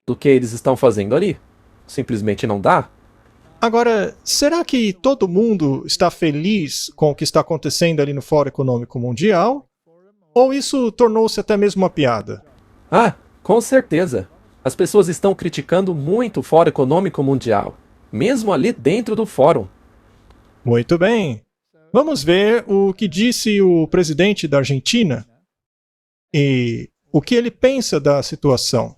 do que eles estão fazendo ali. Simplesmente não dá. Agora, será que todo mundo está feliz com o que está acontecendo ali no Fórum Econômico Mundial? Ou isso tornou-se até mesmo uma piada? Ah, com certeza. As pessoas estão criticando muito o Fórum Econômico Mundial, mesmo ali dentro do fórum. Muito bem. Vamos ver o que disse o presidente da Argentina e o que ele pensa da situação.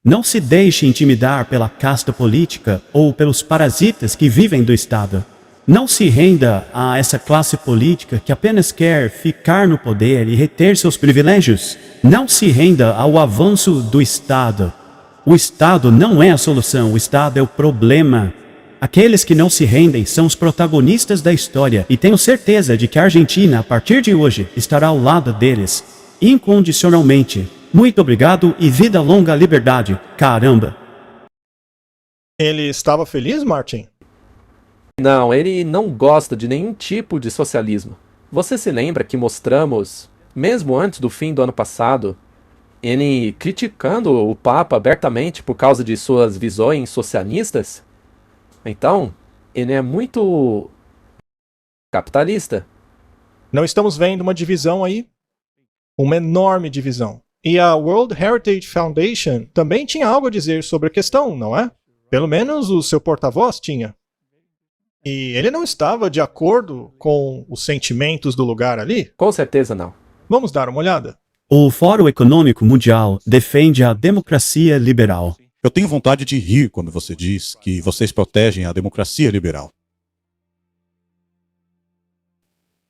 Não se deixe intimidar pela casta política ou pelos parasitas que vivem do Estado. Não se renda a essa classe política que apenas quer ficar no poder e reter seus privilégios. Não se renda ao avanço do Estado. O Estado não é a solução, o Estado é o problema. Aqueles que não se rendem são os protagonistas da história e tenho certeza de que a Argentina, a partir de hoje, estará ao lado deles, incondicionalmente. Muito obrigado e vida longa à liberdade. Caramba! Ele estava feliz, Martin? Não, ele não gosta de nenhum tipo de socialismo. Você se lembra que mostramos, mesmo antes do fim do ano passado, ele criticando o Papa abertamente por causa de suas visões socialistas? Então, ele é muito capitalista. Não estamos vendo uma divisão aí? Uma enorme divisão. E a World Heritage Foundation também tinha algo a dizer sobre a questão, não é? Pelo menos o seu porta-voz tinha. E ele não estava de acordo com os sentimentos do lugar ali? Com certeza não. Vamos dar uma olhada. O Fórum Econômico Mundial defende a democracia liberal. Eu tenho vontade de rir quando você diz que vocês protegem a democracia liberal.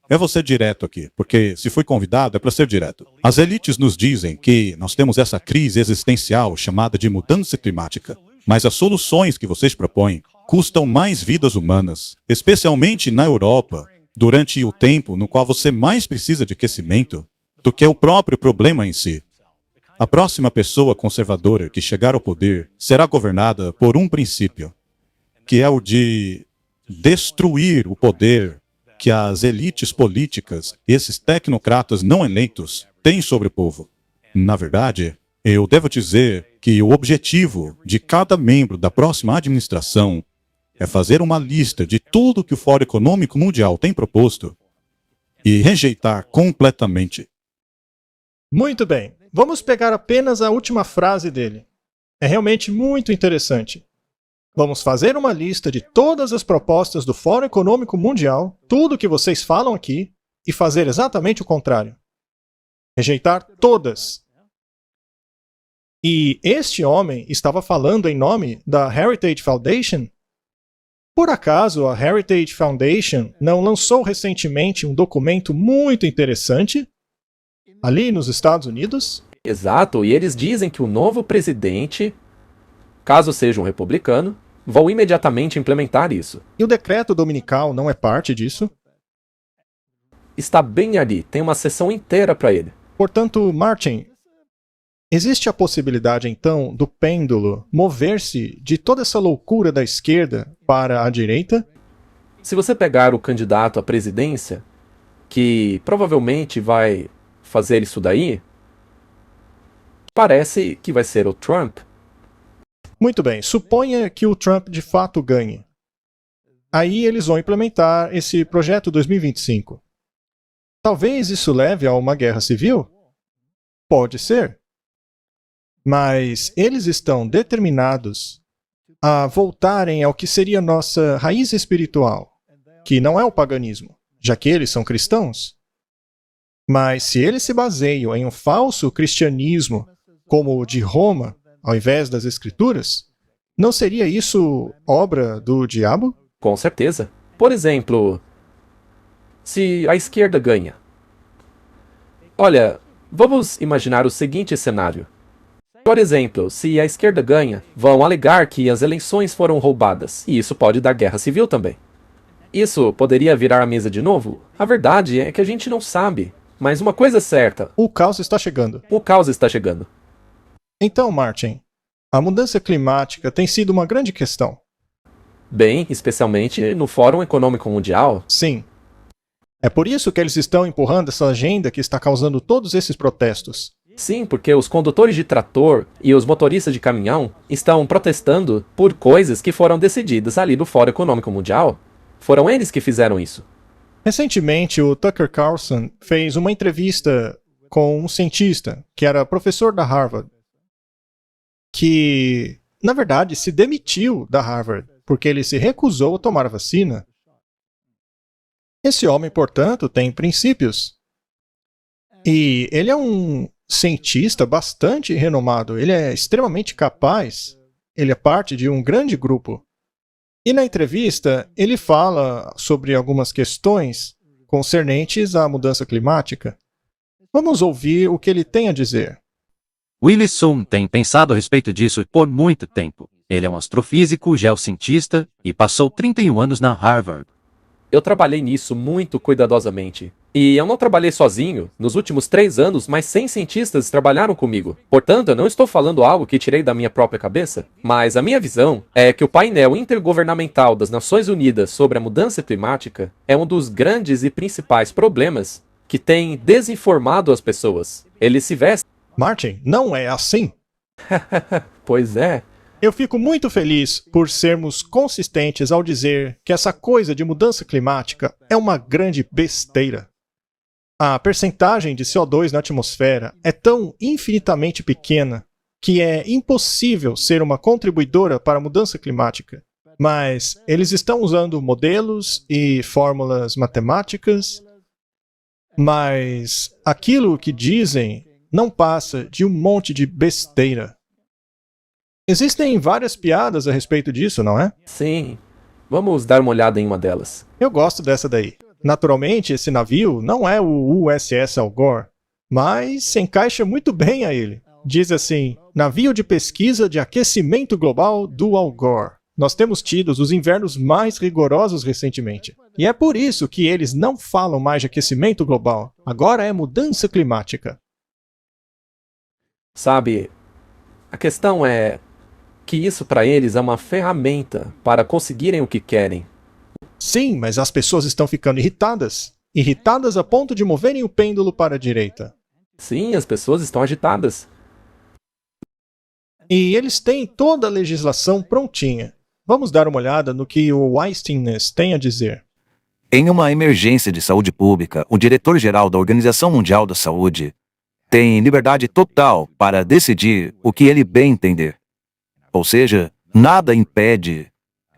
Eu vou ser direto aqui, porque se fui convidado é para ser direto. As elites nos dizem que nós temos essa crise existencial chamada de mudança climática, mas as soluções que vocês propõem custam mais vidas humanas, especialmente na Europa, durante o tempo no qual você mais precisa de aquecimento do que o próprio problema em si. A próxima pessoa conservadora que chegar ao poder será governada por um princípio, que é o de destruir o poder que as elites políticas, esses tecnocratas não eleitos, têm sobre o povo. Na verdade, eu devo dizer que o objetivo de cada membro da próxima administração é fazer uma lista de tudo que o Fórum Econômico Mundial tem proposto e rejeitar completamente. Muito bem. Vamos pegar apenas a última frase dele. É realmente muito interessante. Vamos fazer uma lista de todas as propostas do Fórum Econômico Mundial, tudo que vocês falam aqui, e fazer exatamente o contrário. Rejeitar todas. E este homem estava falando em nome da Heritage Foundation? Por acaso, a Heritage Foundation não lançou recentemente um documento muito interessante ali nos Estados Unidos? Exato, e eles dizem que o novo presidente, caso seja um republicano, vão imediatamente implementar isso. E o decreto dominical não é parte disso? Está bem ali, tem uma sessão inteira para ele. Portanto, Martin, existe a possibilidade então do pêndulo mover-se de toda essa loucura da esquerda para a direita? Se você pegar o candidato à presidência, que provavelmente vai fazer isso daí, parece que vai ser o Trump. Muito bem, suponha que o Trump de fato ganhe. Aí eles vão implementar esse projeto 2025. Talvez isso leve a uma guerra civil? Pode ser. Mas eles estão determinados a voltarem ao que seria nossa raiz espiritual, que não é o paganismo, já que eles são cristãos. Mas se eles se baseiam em um falso cristianismo, como o de Roma, ao invés das Escrituras, não seria isso obra do diabo? Com certeza. Por exemplo, se a esquerda ganha. Olha, vamos imaginar o seguinte cenário. Por exemplo, se a esquerda ganha, vão alegar que as eleições foram roubadas, e isso pode dar guerra civil também. Isso poderia virar a mesa de novo? A verdade é que a gente não sabe. Mas uma coisa é certa. O caos está chegando. O caos está chegando. Então, Martin, a mudança climática tem sido uma grande questão. Bem, especialmente no Fórum Econômico Mundial. Sim. É por isso que eles estão empurrando essa agenda que está causando todos esses protestos. Sim, porque os condutores de trator e os motoristas de caminhão estão protestando por coisas que foram decididas ali do Fórum Econômico Mundial. Foram eles que fizeram isso. Recentemente, o Tucker Carlson fez uma entrevista com um cientista que era professor da Harvard, que, na verdade, se demitiu da Harvard porque ele se recusou a tomar a vacina. Esse homem, portanto, tem princípios. E ele é um cientista bastante renomado, ele é extremamente capaz, ele é parte de um grande grupo. E na entrevista, ele fala sobre algumas questões concernentes à mudança climática. Vamos ouvir o que ele tem a dizer. Willie Sum tem pensado a respeito disso por muito tempo. Ele é um astrofísico, geocientista e passou 31 anos na Harvard. Eu trabalhei nisso muito cuidadosamente. E eu não trabalhei sozinho. Nos últimos 3 anos, mais 100 cientistas trabalharam comigo. Portanto, eu não estou falando algo que tirei da minha própria cabeça. Mas a minha visão é que o painel intergovernamental das Nações Unidas sobre a mudança climática é um dos grandes e principais problemas que tem desinformado as pessoas. Eles se vestem... Martin, não é assim. Pois é. Eu fico muito feliz por sermos consistentes ao dizer que essa coisa de mudança climática é uma grande besteira. A percentagem de CO2 na atmosfera é tão infinitamente pequena que é impossível ser uma contribuidora para a mudança climática. Mas eles estão usando modelos e fórmulas matemáticas, mas aquilo que dizem não passa de um monte de besteira. Existem várias piadas a respeito disso, não é? Sim. Vamos dar uma olhada em uma delas. Eu gosto dessa daí. Naturalmente, esse navio não é o USS Al Gore, mas se encaixa muito bem a ele. Diz assim, navio de pesquisa de aquecimento global do Al Gore. Nós temos tido os invernos mais rigorosos recentemente. E é por isso que eles não falam mais de aquecimento global. Agora é mudança climática. Sabe, a questão é que isso para eles é uma ferramenta para conseguirem o que querem. Sim, mas as pessoas estão ficando irritadas. Irritadas a ponto de moverem o pêndulo para a direita. Sim, as pessoas estão agitadas. E eles têm toda a legislação prontinha. Vamos dar uma olhada no que o Weinstein tem a dizer. Em uma emergência de saúde pública, o diretor-geral da Organização Mundial da Saúde tem liberdade total para decidir o que ele bem entender. Ou seja, nada impede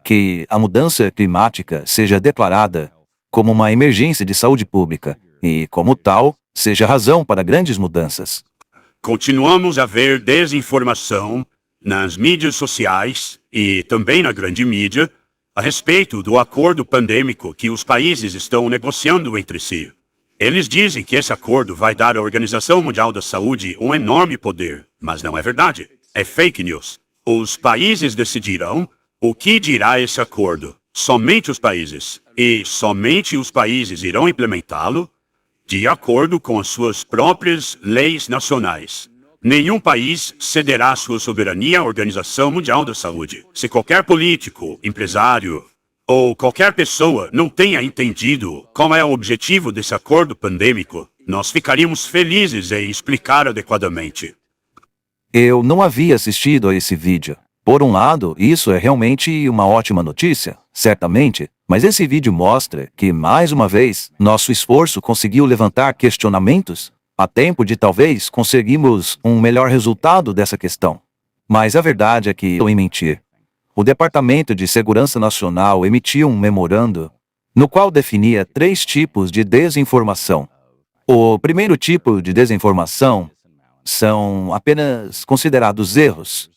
que a mudança climática seja declarada como uma emergência de saúde pública e, como tal, seja razão para grandes mudanças. Continuamos a ver desinformação nas mídias sociais e também na grande mídia a respeito do acordo pandêmico que os países estão negociando entre si. Eles dizem que esse acordo vai dar à Organização Mundial da Saúde um enorme poder, mas não é verdade. É fake news. Os países decidirão o que dirá esse acordo. Somente os países. E somente os países irão implementá-lo de acordo com as suas próprias leis nacionais. Nenhum país cederá sua soberania à Organização Mundial da Saúde. Se qualquer político, empresário ou qualquer pessoa não tenha entendido qual é o objetivo desse acordo pandêmico, nós ficaríamos felizes em explicar adequadamente. Eu não havia assistido a esse vídeo. Por um lado, isso é realmente uma ótima notícia, certamente, mas esse vídeo mostra que, mais uma vez, nosso esforço conseguiu levantar questionamentos a tempo de talvez conseguirmos um melhor resultado dessa questão. Mas a verdade é que estou em mentir. O Departamento de Segurança Nacional emitiu um memorando no qual definia 3 tipos de desinformação. O primeiro tipo de desinformação são apenas considerados erros.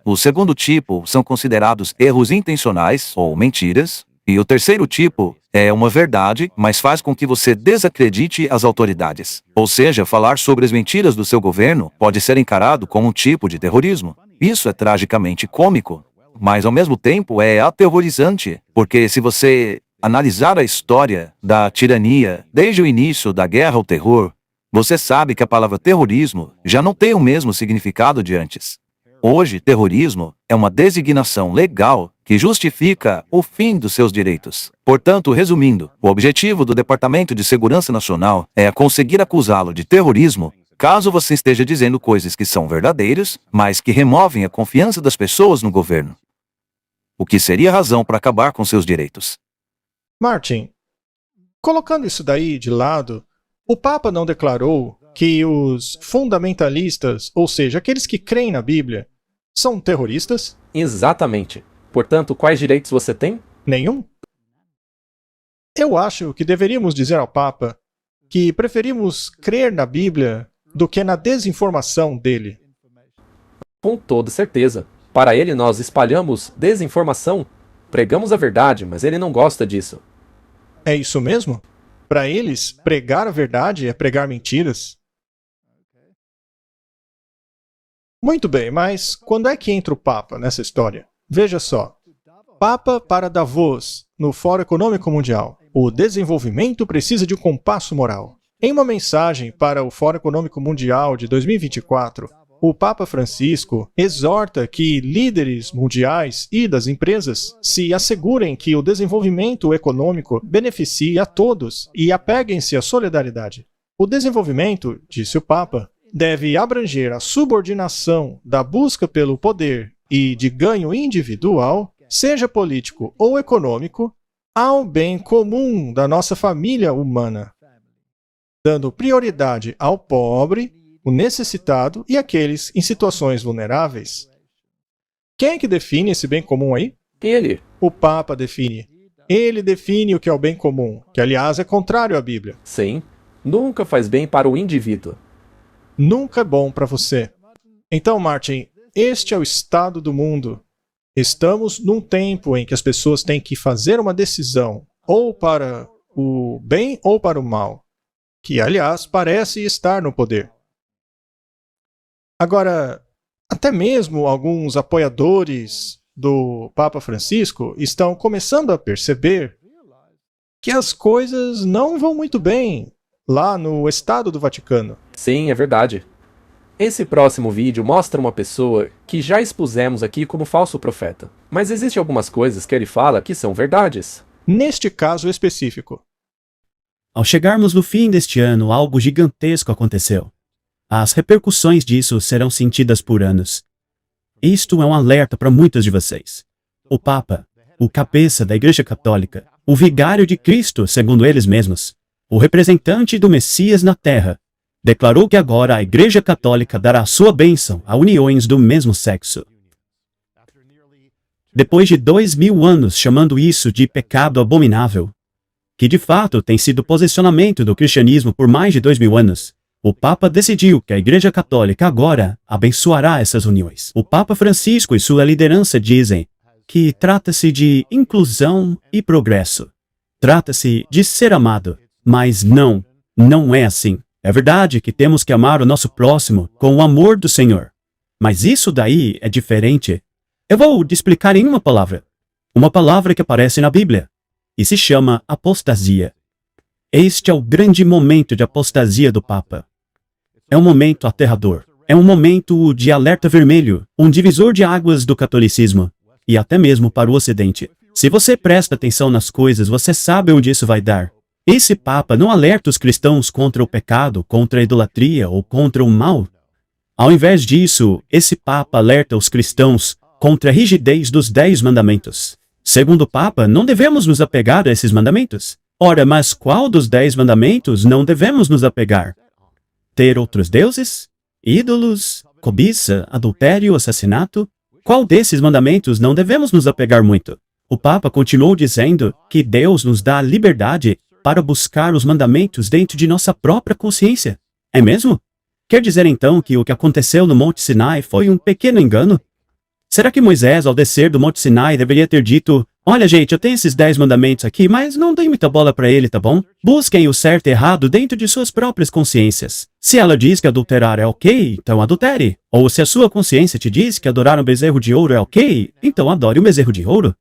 O segundo tipo são considerados erros intencionais ou mentiras. E o terceiro tipo é uma verdade, mas faz com que você desacredite as autoridades. Ou seja, falar sobre as mentiras do seu governo pode ser encarado como um tipo de terrorismo. Isso é tragicamente cômico, mas ao mesmo tempo é aterrorizante, porque se você analisar a história da tirania desde o início da guerra ao terror, você sabe que a palavra terrorismo já não tem o mesmo significado de antes. Hoje, terrorismo é uma designação legal que justifica o fim dos seus direitos. Portanto, resumindo, o objetivo do Departamento de Segurança Nacional é conseguir acusá-lo de terrorismo caso você esteja dizendo coisas que são verdadeiras, mas que removem a confiança das pessoas no governo. O que seria razão para acabar com seus direitos. Martin, colocando isso daí de lado, o Papa não declarou que os fundamentalistas, ou seja, aqueles que creem na Bíblia, são terroristas? Exatamente. Portanto, quais direitos você tem? Nenhum. Eu acho que deveríamos dizer ao Papa que preferimos crer na Bíblia do que na desinformação dele. Com toda certeza. Para ele, nós espalhamos desinformação. Pregamos a verdade, mas ele não gosta disso. É isso mesmo? Para eles, pregar a verdade é pregar mentiras? Muito bem, mas quando é que entra o Papa nessa história? Veja só. Papa para Davos, no Fórum Econômico Mundial. O desenvolvimento precisa de um compasso moral. Em uma mensagem para o Fórum Econômico Mundial de 2024, o Papa Francisco exorta que líderes mundiais e das empresas se assegurem que o desenvolvimento econômico beneficie a todos e apeguem-se à solidariedade. O desenvolvimento, disse o Papa, deve abranger a subordinação da busca pelo poder e de ganho individual, seja político ou econômico, ao bem comum da nossa família humana, dando prioridade ao pobre, o necessitado e aqueles em situações vulneráveis. Quem é que define esse bem comum aí? Ele. O Papa define. Ele define o que é o bem comum, que aliás é contrário à Bíblia. Sim. Nunca faz bem para o indivíduo. Nunca é bom para você. Então, Martin, este é o estado do mundo. Estamos num tempo em que as pessoas têm que fazer uma decisão, ou para o bem ou para o mal, que, aliás, parece estar no poder. Agora, até mesmo alguns apoiadores do Papa Francisco estão começando a perceber que as coisas não vão muito bem lá no Estado do Vaticano. Sim, é verdade. Esse próximo vídeo mostra uma pessoa que já expusemos aqui como falso profeta. Mas existem algumas coisas que ele fala que são verdades. Neste caso específico. Ao chegarmos no fim deste ano, algo gigantesco aconteceu. As repercussões disso serão sentidas por anos. Isto é um alerta para muitos de vocês. O Papa, o cabeça da Igreja Católica, o vigário de Cristo, segundo eles mesmos, o representante do Messias na Terra, declarou que agora a Igreja Católica dará sua bênção a uniões do mesmo sexo. Depois de 2000 anos chamando isso de pecado abominável, que de fato tem sido o posicionamento do cristianismo por mais de 2000 anos, o Papa decidiu que a Igreja Católica agora abençoará essas uniões. O Papa Francisco e sua liderança dizem que trata-se de inclusão e progresso. Trata-se de ser amado. Mas não é assim. É verdade que temos que amar o nosso próximo com o amor do Senhor. Mas isso daí é diferente. Eu vou te explicar em uma palavra. Uma palavra que aparece na Bíblia. E se chama apostasia. Este é o grande momento de apostasia do Papa. É um momento aterrador. É um momento de alerta vermelho, um divisor de águas do catolicismo. E até mesmo para o Ocidente. Se você presta atenção nas coisas, você sabe onde isso vai dar. Esse Papa não alerta os cristãos contra o pecado, contra a idolatria ou contra o mal. Ao invés disso, esse Papa alerta os cristãos contra a rigidez dos 10 mandamentos. Segundo o Papa, não devemos nos apegar a esses mandamentos. Ora, mas qual dos 10 mandamentos não devemos nos apegar? Ter outros deuses? Ídolos? Cobiça? Adultério? Assassinato? Qual desses mandamentos não devemos nos apegar muito? O Papa continuou dizendo que Deus nos dá a liberdade para buscar os mandamentos dentro de nossa própria consciência. É mesmo? Quer dizer então que o que aconteceu no Monte Sinai foi um pequeno engano? Será que Moisés, ao descer do Monte Sinai, deveria ter dito: olha gente, eu tenho esses 10 mandamentos aqui, mas não dei muita bola para ele, tá bom? Busquem o certo e errado dentro de suas próprias consciências. Se ela diz que adulterar é ok, então adultere. Ou se a sua consciência te diz que adorar um bezerro de ouro é ok, então adore um bezerro de ouro.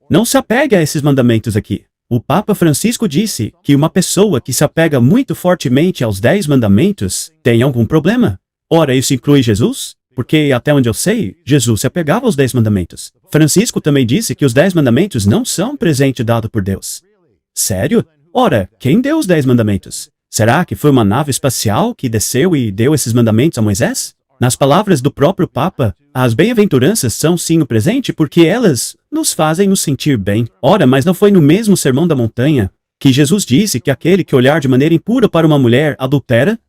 Não se apegue a esses mandamentos aqui. O Papa Francisco disse que uma pessoa que se apega muito fortemente aos 10 mandamentos tem algum problema. Ora, isso inclui Jesus? Porque, até onde eu sei, Jesus se apegava aos 10 mandamentos. Francisco também disse que os 10 mandamentos não são presente dado por Deus. Sério? Ora, quem deu os 10 mandamentos? Será que foi uma nave espacial que desceu e deu esses mandamentos a Moisés? Nas palavras do próprio Papa, as bem-aventuranças são sim o presente porque elas nos fazem nos sentir bem. Ora, mas não foi no mesmo Sermão da Montanha que Jesus disse que aquele que olhar de maneira impura para uma mulher adultera?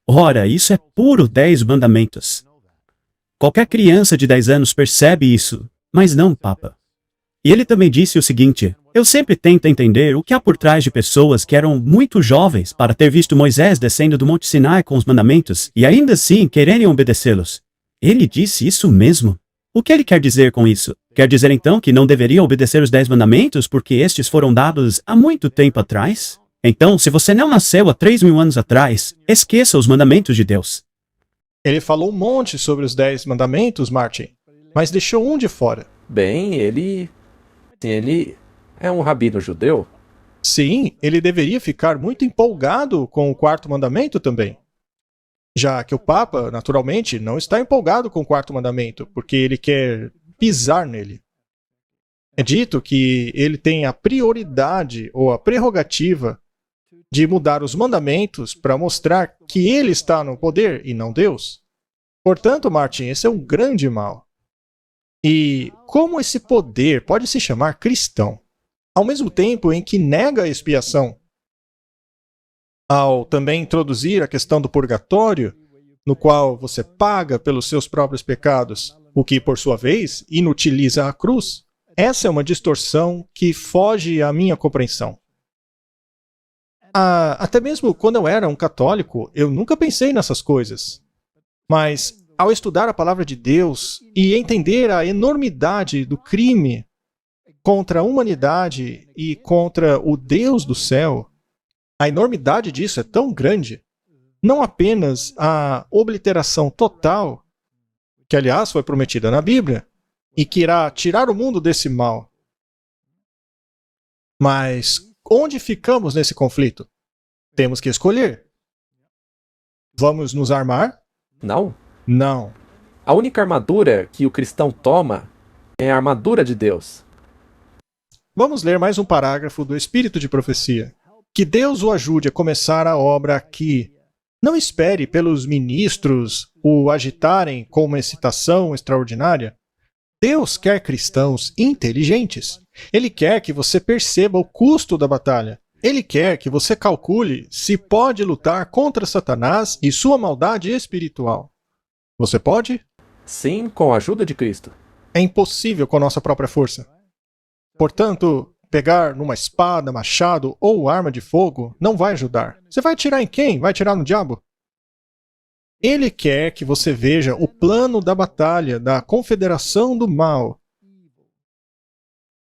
Ora, isso é puro 10 mandamentos. Qualquer criança de 10 anos percebe isso, mas não o Papa. E ele também disse o seguinte: eu sempre tento entender o que há por trás de pessoas que eram muito jovens para ter visto Moisés descendo do Monte Sinai com os mandamentos e ainda assim quererem obedecê-los. Ele disse isso mesmo. O que ele quer dizer com isso? Quer dizer então que não deveriam obedecer os 10 mandamentos porque estes foram dados há muito tempo atrás? Então, se você não nasceu há 3.000 anos atrás, esqueça os mandamentos de Deus. Ele falou um monte sobre os 10 mandamentos, Martin, mas deixou um de fora. Bem, ele é um rabino judeu? Sim, ele deveria ficar muito empolgado com o 4º mandamento também. Já que o Papa, naturalmente, não está empolgado com o 4º mandamento, porque ele quer pisar nele. É dito que ele tem a prioridade ou a prerrogativa de mudar os mandamentos para mostrar que ele está no poder e não Deus. Portanto, Martin, esse é um grande mal. E como esse poder pode se chamar cristão, ao mesmo tempo em que nega a expiação, ao também introduzir a questão do purgatório, no qual você paga pelos seus próprios pecados, o que, por sua vez, inutiliza a cruz? Essa é uma distorção que foge à minha compreensão. Até mesmo quando eu era um católico, eu nunca pensei nessas coisas. Mas, ao estudar a palavra de Deus e entender a enormidade do crime contra a humanidade e contra o Deus do céu, a enormidade disso é tão grande, não apenas a obliteração total, que aliás foi prometida na Bíblia, e que irá tirar o mundo desse mal. Mas onde ficamos nesse conflito? Temos que escolher. Vamos nos armar? Não. Não. A única armadura que o cristão toma é a armadura de Deus. Vamos ler mais um parágrafo do Espírito de Profecia. Que Deus o ajude a começar a obra aqui. Não espere pelos ministros o agitarem com uma excitação extraordinária. Deus quer cristãos inteligentes. Ele quer que você perceba o custo da batalha. Ele quer que você calcule se pode lutar contra Satanás e sua maldade espiritual. Você pode? Sim, com a ajuda de Cristo. É impossível com a nossa própria força. Portanto, pegar numa espada, machado ou arma de fogo não vai ajudar. Você vai atirar em quem? Vai atirar no diabo? Ele quer que você veja o plano da batalha, da confederação do mal.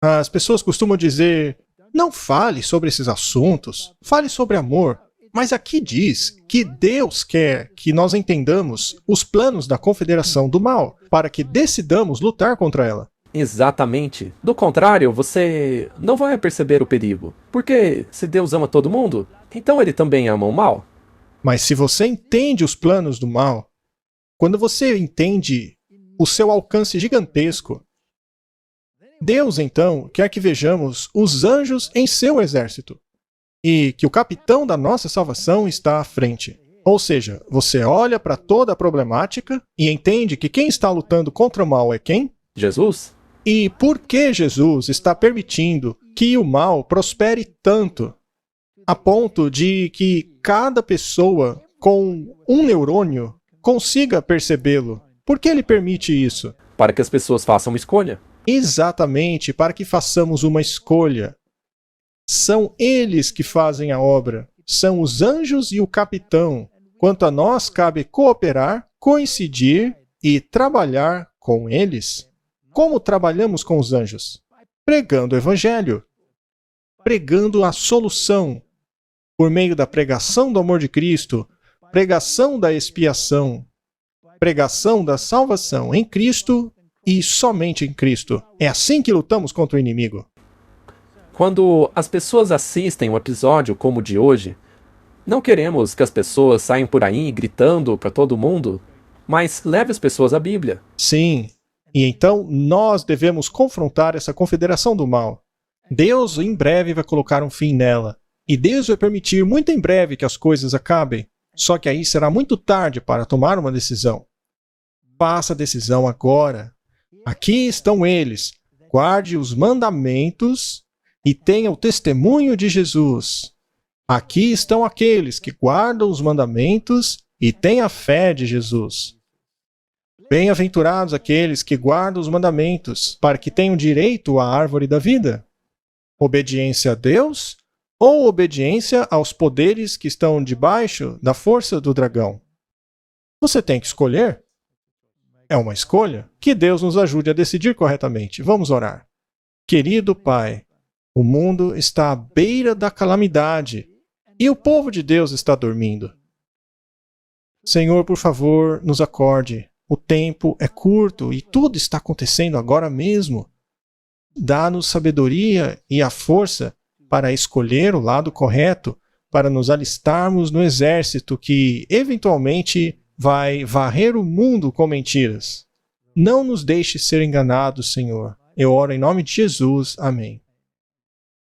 As pessoas costumam dizer, não fale sobre esses assuntos, fale sobre amor. Mas aqui diz que Deus quer que nós entendamos os planos da Confederação do Mal, para que decidamos lutar contra ela. Exatamente. Do contrário, você não vai perceber o perigo. Porque se Deus ama todo mundo, então ele também ama o mal. Mas se você entende os planos do mal, quando você entende o seu alcance gigantesco, Deus então quer que vejamos os anjos em seu exército e que o capitão da nossa salvação está à frente. Ou seja, você olha para toda a problemática e entende que quem está lutando contra o mal é quem? Jesus. E por que Jesus está permitindo que o mal prospere tanto, a ponto de que cada pessoa com um neurônio consiga percebê-lo? Por que ele permite isso? Para que as pessoas façam uma escolha. Exatamente, para que façamos uma escolha. São eles que fazem a obra, são os anjos e o capitão. Quanto a nós, cabe cooperar, coincidir e trabalhar com eles. Como trabalhamos com os anjos? Pregando o evangelho, pregando a solução, por meio da pregação do amor de Cristo, pregação da expiação, pregação da salvação em Cristo e somente em Cristo. É assim que lutamos contra o inimigo. Quando as pessoas assistem um episódio como o de hoje, não queremos que as pessoas saiam por aí gritando para todo mundo, mas leve as pessoas à Bíblia. Sim, e então nós devemos confrontar essa confederação do mal. Deus em breve vai colocar um fim nela, e Deus vai permitir muito em breve que as coisas acabem, só que aí será muito tarde para tomar uma decisão. Faça a decisão agora. Aqui estão eles. Guarde os mandamentos e tenha o testemunho de Jesus. Aqui estão aqueles que guardam os mandamentos e têm a fé de Jesus. Bem-aventurados aqueles que guardam os mandamentos, para que tenham direito à árvore da vida. Obediência a Deus ou obediência aos poderes que estão debaixo da força do dragão? Você tem que escolher. É uma escolha. Que Deus nos ajude a decidir corretamente. Vamos orar. Querido Pai, o mundo está à beira da calamidade e o povo de Deus está dormindo. Senhor, por favor, nos acorde. O tempo é curto e tudo está acontecendo agora mesmo. Dá-nos sabedoria e a força para escolher o lado correto, para nos alistarmos no exército que, eventualmente, vai varrer o mundo com mentiras. Não nos deixe ser enganados, Senhor. Eu oro em nome de Jesus. Amém.